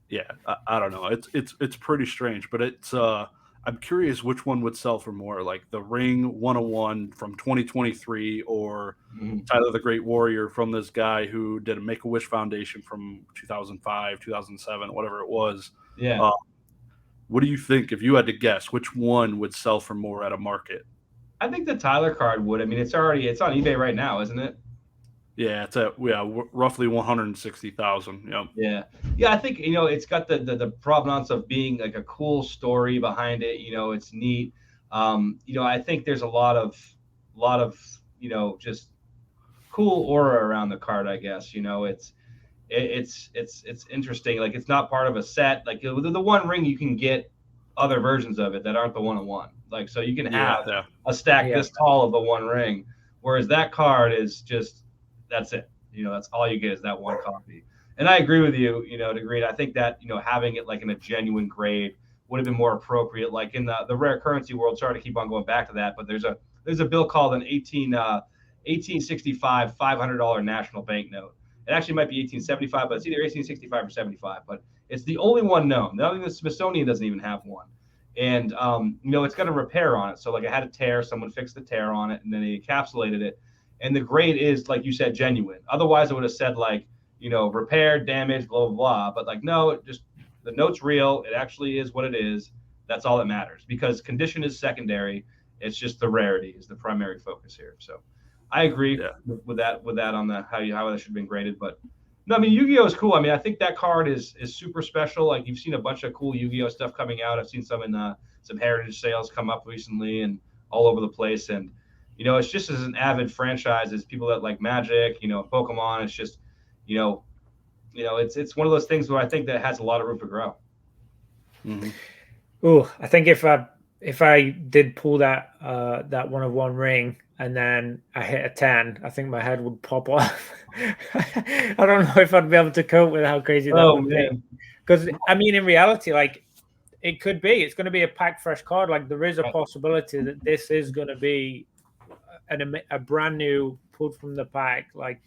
S1: "Yeah, I don't know." It's pretty strange, but it's. I'm curious which one would sell for more, like the Ring 101 from 2023 or Tyler the Great Warrior from this guy who did a Make-A-Wish Foundation from 2005, 2007, whatever it was.
S2: Yeah.
S1: What do you think if you had to guess which one would sell for more at a market?
S2: I think the Tyler card would. I mean, it's on eBay right now, isn't it?
S1: Yeah, it's at roughly 160,000.
S2: Yeah. I think, you know, it's got the provenance of being like a cool story behind it. You know, it's neat. You know, I think there's a lot of you know, just cool aura around the card. I guess, you know, it's interesting. Like, it's not part of a set. Like the One Ring, you can get other versions of it that aren't the 101. Like, so you can have a stack this tall of the One Ring, whereas that card is just. That's it. You know, that's all you get is that one copy. And I agree with you, you know, Dagreen. I think that, you know, having it like in a genuine grade would have been more appropriate. Like in the rare currency world, sorry to keep on going back to that, but there's a bill called an 1865 $500 national banknote. It actually might be 1875, but it's either 1865 or 75. But it's the only one known. The Smithsonian doesn't even have one. And, you know, it's got a repair on it. So like it had a tear, someone fixed the tear on it, and then they encapsulated it. And the grade is, like you said, genuine. Otherwise, it would have said, like, you know, repaired, damaged, blah, blah, blah. But, like, no, the note's real. It actually is what it is. That's all that matters because condition is secondary. It's just the rarity is the primary focus here. So I agree with that on the how that should have been graded. But, no, I mean, Yu-Gi-Oh! Is cool. I mean, I think that card is super special. Like, you've seen a bunch of cool Yu-Gi-Oh! Stuff coming out. I've seen some in some heritage sales come up recently and all over the place. And, you know, it's just as an avid franchise as people that like Magic, you know, Pokemon. It's just, you know, it's one of those things where I think that has a lot of room to grow.
S3: Mm-hmm. Oh, I think if I did pull that 101 ring and then I hit a 10, I think my head would pop off. I don't know if I'd be able to cope with how crazy that would be. Because I mean, in reality, like it's going to be a pack fresh card. Like there is a possibility that this is going to be a brand new pulled from the pack, like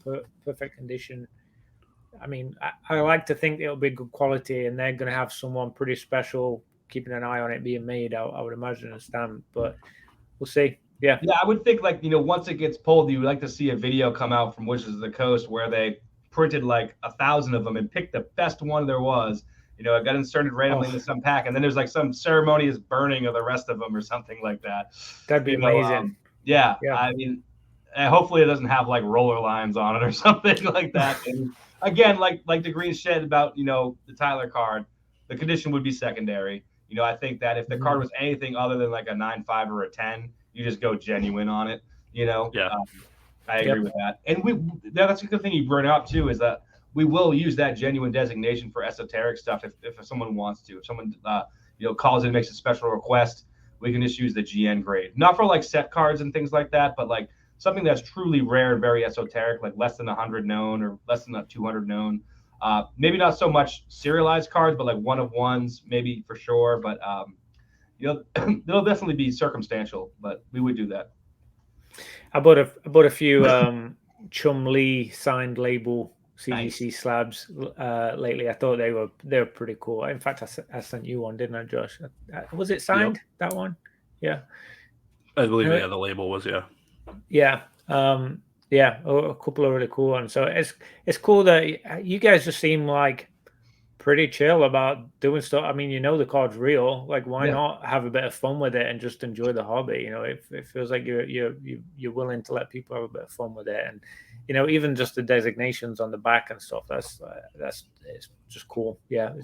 S3: perfect condition. I mean, I like to think it'll be good quality, and they're going to have someone pretty special keeping an eye on it being made. I would imagine a stamp, but we'll see. Yeah.
S2: Yeah, I would think like, once it gets pulled, you would like to see a video come out from Wizards of the Coast where they printed like 1,000 of them and picked the best one there was. It got inserted randomly into some pack, and then there's like some ceremonious burning of the rest of them or something like that.
S3: That'd be amazing.
S2: Yeah, I mean, hopefully it doesn't have like roller lines on it or something like that. And again, like Dagreenshiz about the Tyler card, the condition would be secondary. I think that if the card was anything other than like a 9/5 or a 10, you just go genuine on it.
S1: Yeah.
S2: I agree with that. And that's a good thing you brought up too, is that we will use that genuine designation for esoteric stuff if someone wants to. If someone calls in and makes a special request, we can just use the GN grade. Not for like set cards and things like that, but like something that's truly rare and very esoteric, like less than 100 known or less than 200 known. Maybe not so much serialized cards, but like one of ones, maybe for sure. But it'll definitely be circumstantial, but we would do that.
S3: I bought a few Chum Lee signed label CGC slabs lately. I thought they were pretty cool. In fact, I sent you one, didn't I, Josh? Was it signed, that one? Yeah.
S1: I believe the label was,
S3: yeah. A couple of really cool ones. So it's cool that you guys just seem like pretty chill about doing stuff. I mean, the card's real. Like, why not have a bit of fun with it and just enjoy the hobby? It feels like you're willing to let people have a bit of fun with it, and even just the designations on the back and stuff. That's it's just cool. Yeah,
S2: I'm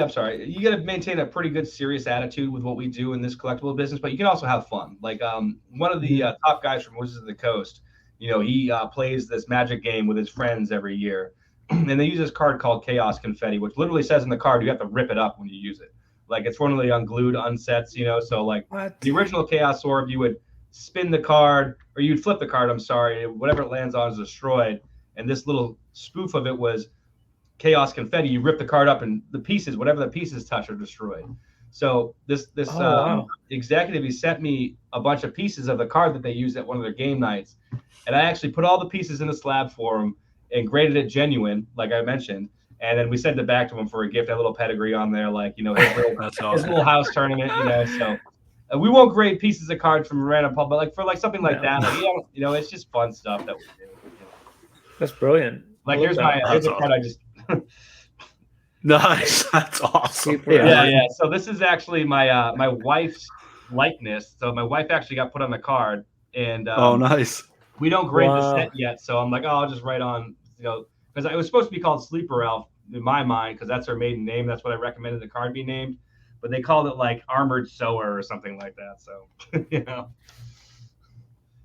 S2: sorry. You got to maintain a pretty good serious attitude with what we do in this collectible business, but you can also have fun. Like one of the top guys from Wizards of the Coast, he plays this Magic game with his friends every year. And they use this card called Chaos Confetti, which literally says in the card you have to rip it up when you use it. Like, it's one of the unglued unsets, so like the original Chaos Orb, you would spin the card, or you'd flip the card, I'm sorry, whatever it lands on is destroyed. And this little spoof of it was Chaos Confetti. You rip the card up and the pieces, whatever the pieces touch, are destroyed. So this executive, he sent me a bunch of pieces of the card that they used at one of their game nights. And I actually put all the pieces in the slab for him and graded it genuine, like I mentioned. And then we sent it back to him for a gift, a little pedigree on there, like, his little house tournament, so we won't grade pieces of cards from random pub, but like for like something like that, like, it's just fun stuff that we do.
S3: That's brilliant.
S2: Like, here's a card I just
S1: Nice. That's awesome.
S2: Yeah. So this is actually my wife's likeness. So my wife actually got put on the card, and
S1: nice.
S2: We don't grade the set yet, so I'm like, I'll just write on, because it was supposed to be called Sleeper Elf in my mind, because that's her maiden name. That's what I recommended the card be named, but they called it like Armored Sower or something like that. So,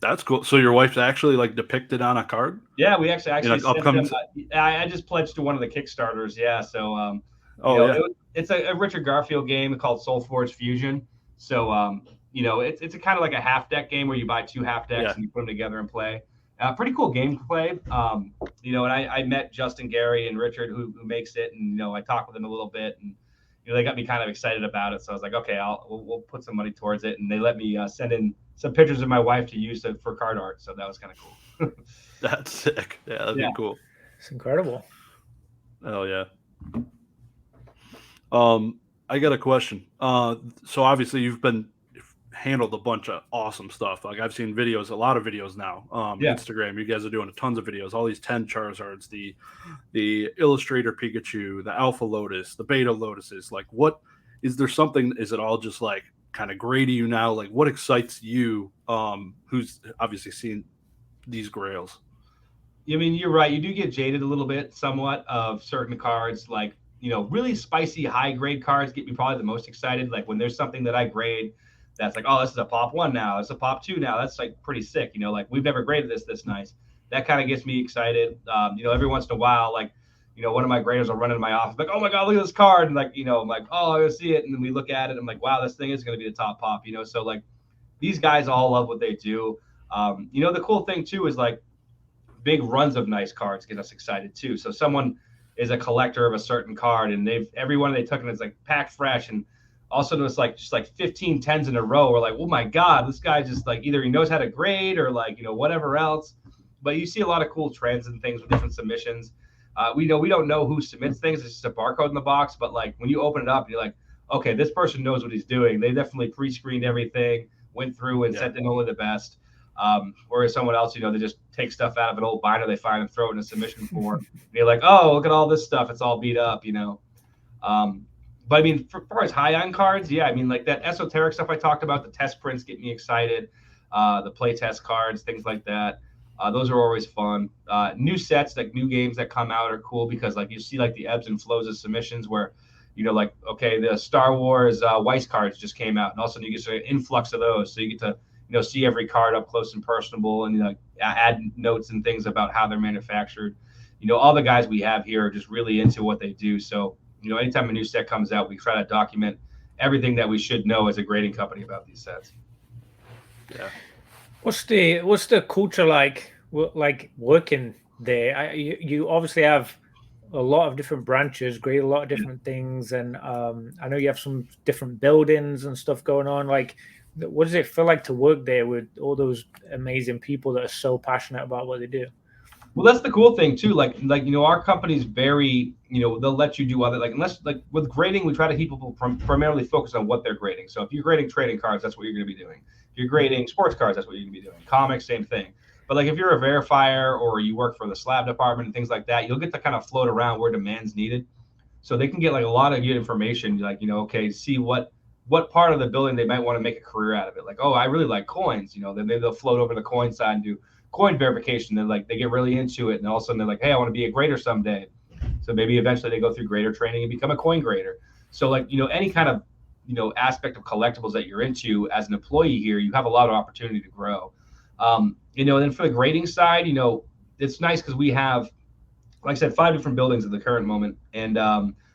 S1: That's cool. So your wife's actually like depicted on a card?
S2: Yeah, we actually sent them, I just pledged to one of the Kickstarters. Yeah, so it's a Richard Garfield game called Soulforge Fusion. So it's a kind of like a half deck game where you buy 2 half decks and you put them together and play. Pretty cool game to play. And I met Justin, Gary, and Richard who makes it, and I talked with them a little bit, and they got me kind of excited about it. So I was like, okay, we'll put some money towards it, and they let me send in some pictures of my wife to use for card art. So that was kind of cool.
S1: That's sick. Yeah, that'd be cool.
S3: It's incredible.
S1: Oh yeah. I got a question. So obviously you've handled a bunch of awesome stuff. Like, I've seen videos, a lot of videos now. Instagram, you guys are doing tons of videos. All these 10 Charizards, the Illustrator Pikachu, the Alpha Lotus, the Beta Lotuses. Like, what is there something? Is it all just like kind of gray to you now? Like, what excites you? Who's obviously seen these grails?
S2: I mean, you're right. You do get jaded a little bit, somewhat, of certain cards. Like, really spicy high grade cards get me probably the most excited. Like, when there's something that I grade that's like, oh, this is a pop 1 now, it's a pop 2 now, that's like pretty sick, like, we've never graded this nice. That kind of gets me excited. Every once in a while, like, one of my graders will run into my office like, oh my god, look at this card, and like, I'm like, oh, I gotta see it, and then we look at it, and I'm like, wow, this thing is going to be the top pop. So like, these guys all love what they do. The cool thing too is like, big runs of nice cards get us excited too. So someone is a collector of a certain card, and every one they took, and it's like packed fresh, and also it's like just like 15 10s in a row. We're like, oh my god, this guy just like, either he knows how to grade or like, whatever else. But you see a lot of cool trends and things with different submissions. We don't know who submits things. It's just a barcode in the box. But like, when you open it up, you're like, okay, this person knows what he's doing. They definitely pre-screened everything, went through and sent in only the best. Whereas someone else, they just take stuff out of an old binder they find and throw it in a submission form. You're like, oh, look at all this stuff. It's all beat up, But I mean, for far as high-end cards, yeah, I mean, like that esoteric stuff I talked about, the test prints get me excited. The play test cards, things like that. Those are always fun. New sets, like new games that come out are cool because like you see like the ebbs and flows of submissions where, like, okay, the Star Wars Weiss cards just came out, and all of a sudden you get an influx of those. So you get to, see every card up close and personable and, add notes and things about how they're manufactured. All the guys we have here are just really into what they do. So, anytime a new set comes out, we try to document everything that we should know as a grading company about these sets.
S1: Yeah.
S3: What's the culture like working there? You obviously have a lot of different branches, grade a lot of different things, and I know you have some different buildings and stuff going on. Like, what does it feel like to work there with all those amazing people that are so passionate about what they do?
S2: Well, that's the cool thing too. Like our company's very, they'll let you do other, unless with grading, we try to keep people primarily focus on what they're grading. So if you're grading trading cards, that's what you're going to be doing. If you're grading sports cards, that's what you're going to be doing. Comics, same thing. But like if you're a verifier or you work for the slab department and things like that, you'll get to kind of float around where demand's needed. So they can get like a lot of good information, like, okay, see what part of the building they might want to make a career out of it. Like, oh, I really like coins, then maybe they'll float over to the coin side and do coin verification. Then like they get really into it, and all of a sudden they're like, hey, I want to be a grader someday. So maybe eventually they go through grader training and become a coin grader. So like, any kind of, aspect of collectibles that you're into as an employee here, you have a lot of opportunity to grow. And then for the grading side, it's nice because we have, like I said, 5 different buildings at the current moment, and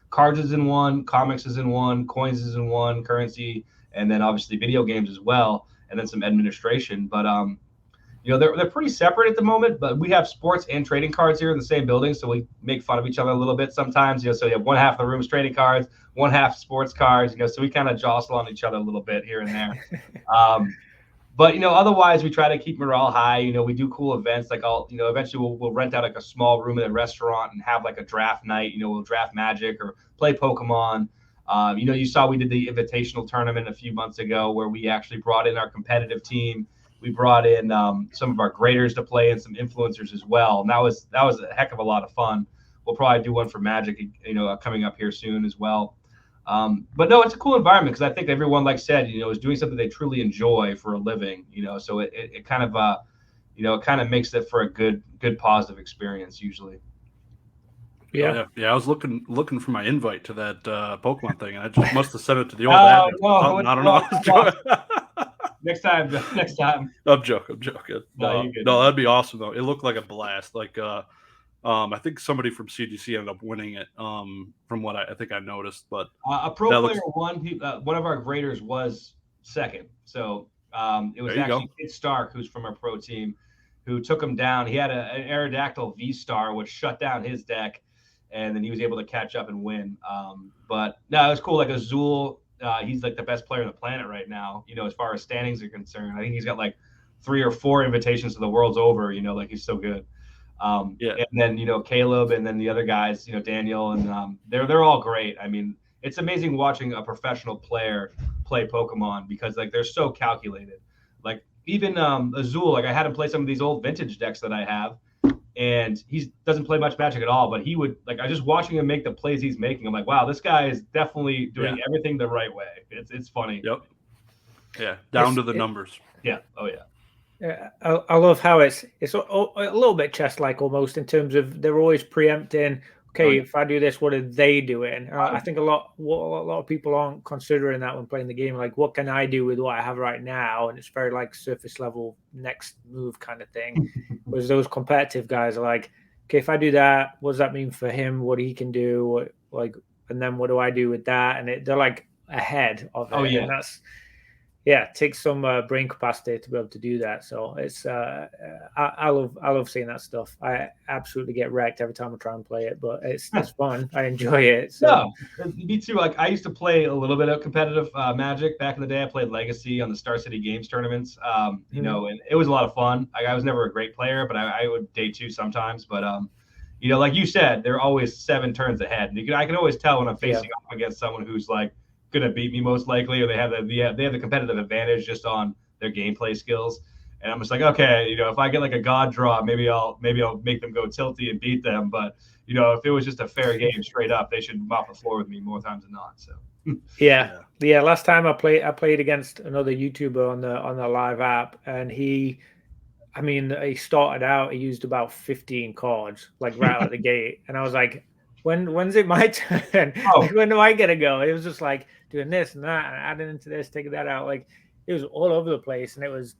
S2: cards is in one, comics is in one, coins is in one, currency, and then obviously video games as well, and then some administration. But they're pretty separate at the moment, but we have sports and trading cards here in the same building, so we make fun of each other a little bit sometimes. So you have one half of the room is trading cards, one half sports cards. So we kind of jostle on each other a little bit here and there. But otherwise we try to keep morale high. We do cool events like eventually we'll rent out like a small room at a restaurant and have like a draft night. We'll draft Magic or play Pokemon. You saw we did the invitational tournament a few months ago where we actually brought in our competitive team. We brought in some of our graders to play and some influencers as well. And that was a heck of a lot of fun. We'll probably do one for Magic, coming up here soon as well. But no, it's a cool environment because I think everyone, like I said, is doing something they truly enjoy for a living. So it kind of it kind of makes it for a good positive experience usually.
S3: Yeah.
S1: I was looking for my invite to that Pokemon thing. I just must have sent it to the old admin.
S2: No,
S1: I don't know.
S2: Next time.
S1: I'm joking.
S2: No,
S1: that'd be awesome though. It looked like a blast. Like I think somebody from CGC ended up winning it. From what I think I noticed, but
S2: a pro player won. One of our graders was second. So it was actually Kid Stark, who's from our pro team, who took him down. He had an Aerodactyl V-Star, which shut down his deck, and then he was able to catch up and win. But no, it was cool. Like Azul. He's like the best player on the planet right now, as far as standings are concerned. I think he's got like 3 or 4 invitations to the world's over, like he's so good. And then, Caleb and then the other guys, Daniel, and they're all great. I mean, it's amazing watching a professional player play Pokemon because like they're so calculated. Like even Azul, like I had him play some of these old vintage decks that I have, and he doesn't play much Magic at all, but he would I just watching him make the plays he's making. I'm like, wow, this guy is definitely doing everything the right way. It's funny.
S1: Yep. Yeah. Down to the numbers.
S2: Yeah. Oh yeah.
S3: Yeah, I love how it's a little bit chess-like almost in terms of they're always preempting. Okay, if I do this, what are they doing? I think a lot of people aren't considering that when playing the game. Like, what can I do with what I have right now? And it's very like surface level, next move kind of thing. Whereas those competitive guys are like, okay, if I do that, what does that mean for him? What he can do? And then what do I do with that? And they're like ahead of it.
S2: Oh yeah,
S3: and that's. Yeah, it takes some brain capacity to be able to do that. So it's I love seeing that stuff. I absolutely get wrecked every time I try and play it, but it's fun. I enjoy it. So.
S2: Yeah, me too. Like I used to play a little bit of competitive Magic back in the day. I played Legacy on the Star City Games tournaments. And it was a lot of fun. I was never a great player, but I would day 2 sometimes. But like you said, they're always 7 turns ahead. And I can always tell when I'm facing up against someone who's like going to beat me most likely, or they have the competitive advantage just on their gameplay skills. And I'm just like, okay, if I get like a god draw, maybe I'll make them go tilty and beat them. But if it was just a fair game straight up, they should mop the floor with me more times than not. So
S3: yeah. Last time I played against another YouTuber on the live app, and he started out, he used about 15 cards like right out of the gate, and I was like, when's it my turn? Like, when do I get to go? It was just like doing this and that and adding into this, taking that out. Like, it was all over the place, and it was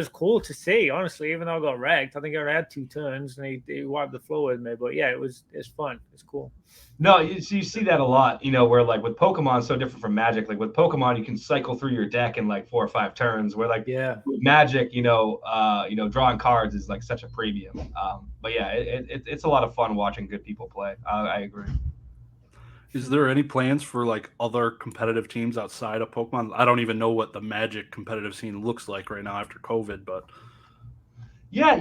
S3: cool to see, honestly, even though I got wrecked. I think I had 2 turns and he wiped the floor with me. But yeah, it's fun. It's cool.
S2: No, you see that a lot, where like with Pokemon, so different from Magic. Like with Pokemon, you can cycle through your deck in like 4 or 5 turns, where like with Magic, drawing cards is like such a premium. But yeah, it's a lot of fun watching good people play. I agree.
S1: Is there any plans for like other competitive teams outside of Pokemon? I don't even know what the Magic competitive scene looks like right now after COVID, but
S2: yeah,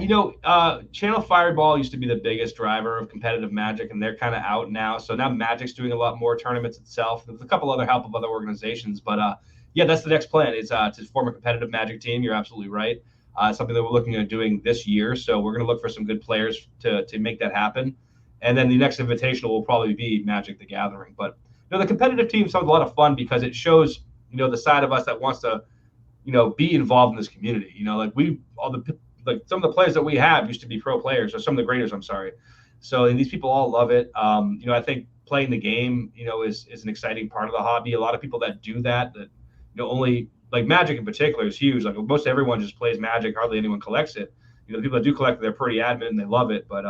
S2: Channel Fireball used to be the biggest driver of competitive Magic, and they're kind of out now. So now Magic's doing a lot more tournaments itself. There's a couple other help of other organizations, but yeah, that's the next plan is to form a competitive Magic team. You're absolutely right. Something that we're looking at doing this year. So we're going to look for some good players to make that happen. And then the next invitational will probably be Magic the Gathering. But the competitive team sounds a lot of fun because it shows the side of us that wants to be involved in this community. Like some of the players that we have used to be pro players, or some of the graders, I'm sorry. So these people all love it. I think playing the game is an exciting part of the hobby. A lot of people that do that only like Magic in particular is huge. Like most everyone just plays Magic, hardly anyone collects it. The people that do collect it, they're pretty adamant and they love it. But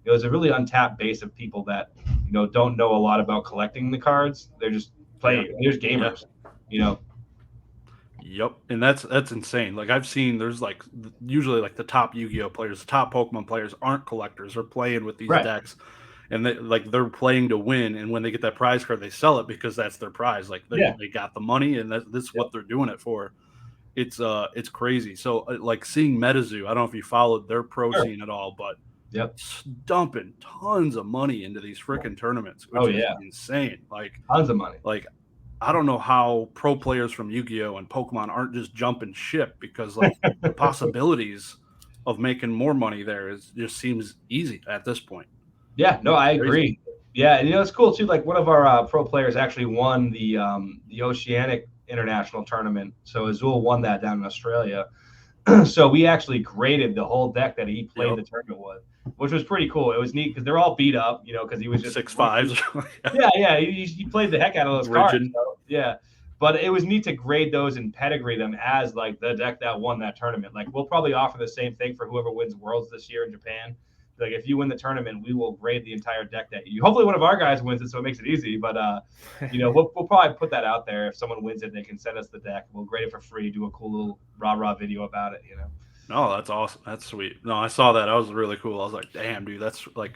S2: there's a really untapped base of people that don't know a lot about collecting the cards. They're just playing. There's gamers.
S1: Yep, and that's insane. Like I've seen, there's like usually like the top Yu-Gi-Oh players, the top Pokemon players aren't collectors. They're playing with these decks, and they're playing to win. And when they get that prize card, they sell it because that's their prize. Like they got the money, and that's what they're doing it for. It's crazy. So like seeing MetaZoo, I don't know if you followed their pro scene at all, but dumping tons of money into these freaking tournaments, which is insane. Like
S2: tons of money.
S1: Like I don't know how pro players from Yu-Gi-Oh and Pokemon aren't just jumping ship, because like the possibilities of making more money there just seems easy at this point.
S2: Yeah, no, I agree. Yeah, and it's cool too. Like one of our pro players actually won the Oceanic International Tournament. So Azul won that down in Australia. So we actually graded the whole deck that he played the tournament with, which was pretty cool. It was neat because they're all beat up, because he was just
S1: 6'5".
S2: yeah. He played the heck out of those cards. So, yeah, but it was neat to grade those and pedigree them as like the deck that won that tournament. Like we'll probably offer the same thing for whoever wins Worlds this year in Japan. Like if you win the tournament, we will grade the entire deck that you. Hopefully, one of our guys wins it, so it makes it easy. But we'll probably put that out there. If someone wins it, they can send us the deck. We'll grade it for free. Do a cool little rah video about it.
S1: No, that's awesome. That's sweet. No, I saw that. That was really cool. I was like, damn, dude, that's what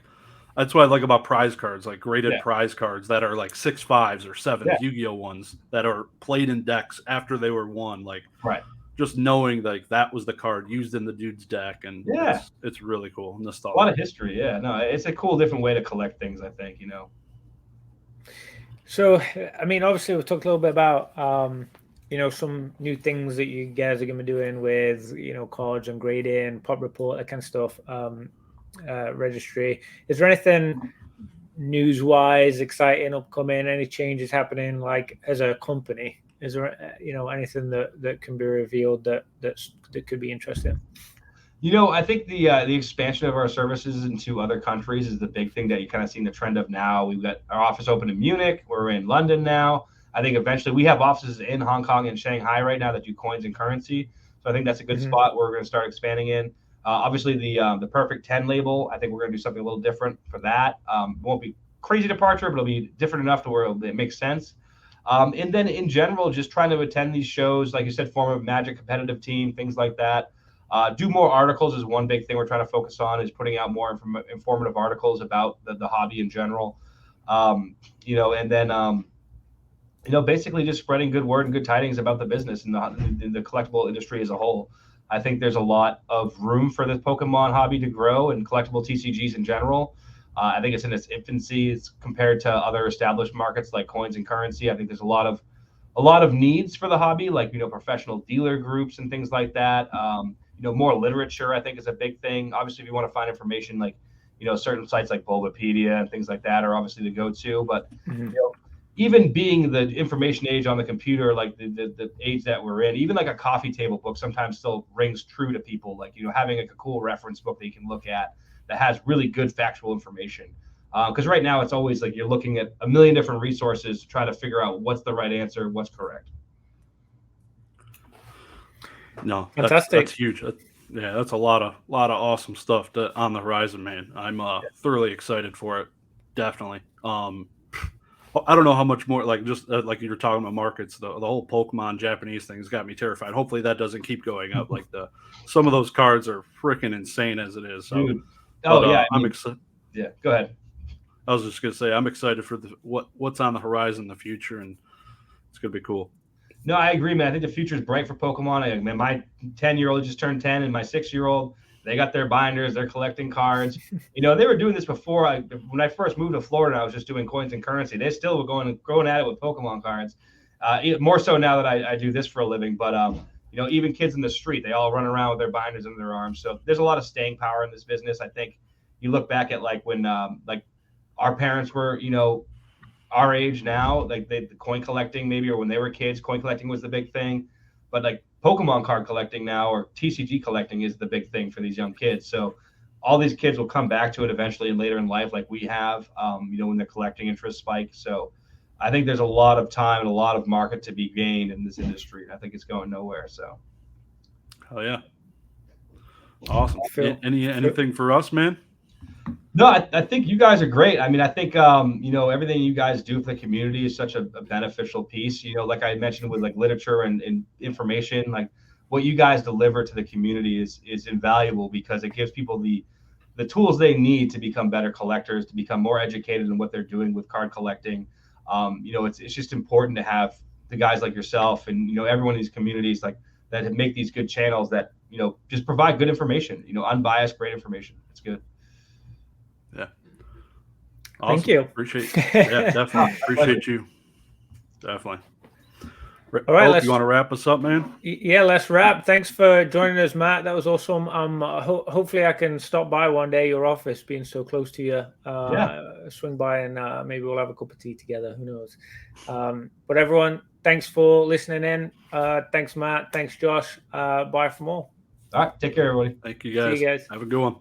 S1: I like about prize cards, like graded prize cards that are like 6.5s or 7s, Yu-Gi-Oh ones that are played in decks after they were won. Like, just knowing like that was the card used in the dude's deck, and it's really cool. Nostalgia.
S2: A lot of history. Yeah, no, it's a cool different way to collect things, I think.
S3: So, I mean, obviously we've talked a little bit about some new things that you guys are going to be doing with cards and grading, pop report, that kind of stuff. Registry. Is there anything news-wise exciting, upcoming? Any changes happening like as a company? Is there anything that can be revealed that could be interesting?
S2: I think the expansion of our services into other countries is the big thing that you kind of seen the trend of now. We've got our office open in Munich. We're in London now. I think eventually we have offices in Hong Kong and Shanghai right now that do coins and currency. So I think that's a good spot where we're going to start expanding in. Obviously, the Perfect 10 label, I think we're going to do something a little different for that. It won't be crazy departure, but it'll be different enough to where it makes sense. And then in general, just trying to attend these shows, like you said, form a Magic competitive team, things like that. Do more articles is one big thing we're trying to focus on, is putting out more informative articles about the hobby in general. And then, basically just spreading good word and good tidings about the business and the collectible industry as a whole. I think there's a lot of room for the Pokemon hobby to grow and collectible TCGs in general. I think it's in its infancy. It's compared to other established markets like coins and currency. I think there's a lot of a lot of needs for the hobby, like, professional dealer groups and things like that. More literature, I think, is a big thing. Obviously, if you want to find information, like, certain sites like Bulbapedia and things like that are obviously the go-to. But even being the information age on the computer, like the age that we're in, even like a coffee table book sometimes still rings true to people. Like, having like a cool reference book that you can look at that has really good factual information. Because right now it's always like you're looking at a million different resources to try to figure out what's the right answer, what's correct.
S1: No, that's huge. Yeah, that's a lot of awesome stuff on the horizon, man. I'm thoroughly excited for it. Definitely. I don't know how much more, like, just like you were talking about markets, the whole Pokemon Japanese thing has got me terrified. Hopefully that doesn't keep going up. Like, some of those cards are freaking insane as it is. So,
S2: dude.
S1: I'm excited.
S2: Yeah, go ahead.
S1: I was just gonna say I'm excited for what's on the horizon in the future, and it's gonna be cool.
S2: No, I agree, man. I think the future is bright for Pokemon. My 10-year-old just turned 10, and my 6-year-old, they got their binders. They're collecting cards. They were doing this before. When I first moved to Florida, I was just doing coins and currency. They still were going at it with Pokemon cards. More so now that I do this for a living. But even kids in the street, they all run around with their binders under their arms. So there's a lot of staying power in this business. I think you look back at like when our parents were, our age now, like the coin collecting maybe, or when they were kids, coin collecting was the big thing. But like Pokemon card collecting now, or TCG collecting, is the big thing for these young kids. So all these kids will come back to it eventually and later in life, like we have, when their collecting interest spikes. So I think there's a lot of time and a lot of market to be gained in this industry. I think it's going nowhere. So.
S1: Oh yeah. Awesome. Anything for us, man?
S2: No, I think you guys are great. I mean, I think, everything you guys do for the community is such a beneficial piece. Like I mentioned with like literature and information, like what you guys deliver to the community is invaluable, because it gives people the tools they need to become better collectors, to become more educated in what they're doing with card collecting. It's just important to have the guys like yourself and, everyone in these communities like that make these good channels that, just provide good information, unbiased, great information. It's good.
S1: Yeah. Awesome.
S3: Thank you.
S1: Appreciate. Yeah, definitely appreciate you. Definitely.
S3: All right,
S1: you want to wrap us up, man?
S3: Yeah, let's wrap. Thanks for joining us, Matt. That was awesome. Hopefully I can stop by one day, your office being so close to you. Swing by and maybe we'll have a cup of tea together. Who knows? But everyone, thanks for listening in. Thanks, Matt. Thanks, Josh. Bye from all.
S2: All right. Take care, everybody.
S1: Thank you, guys.
S3: See you guys.
S1: Have a good one.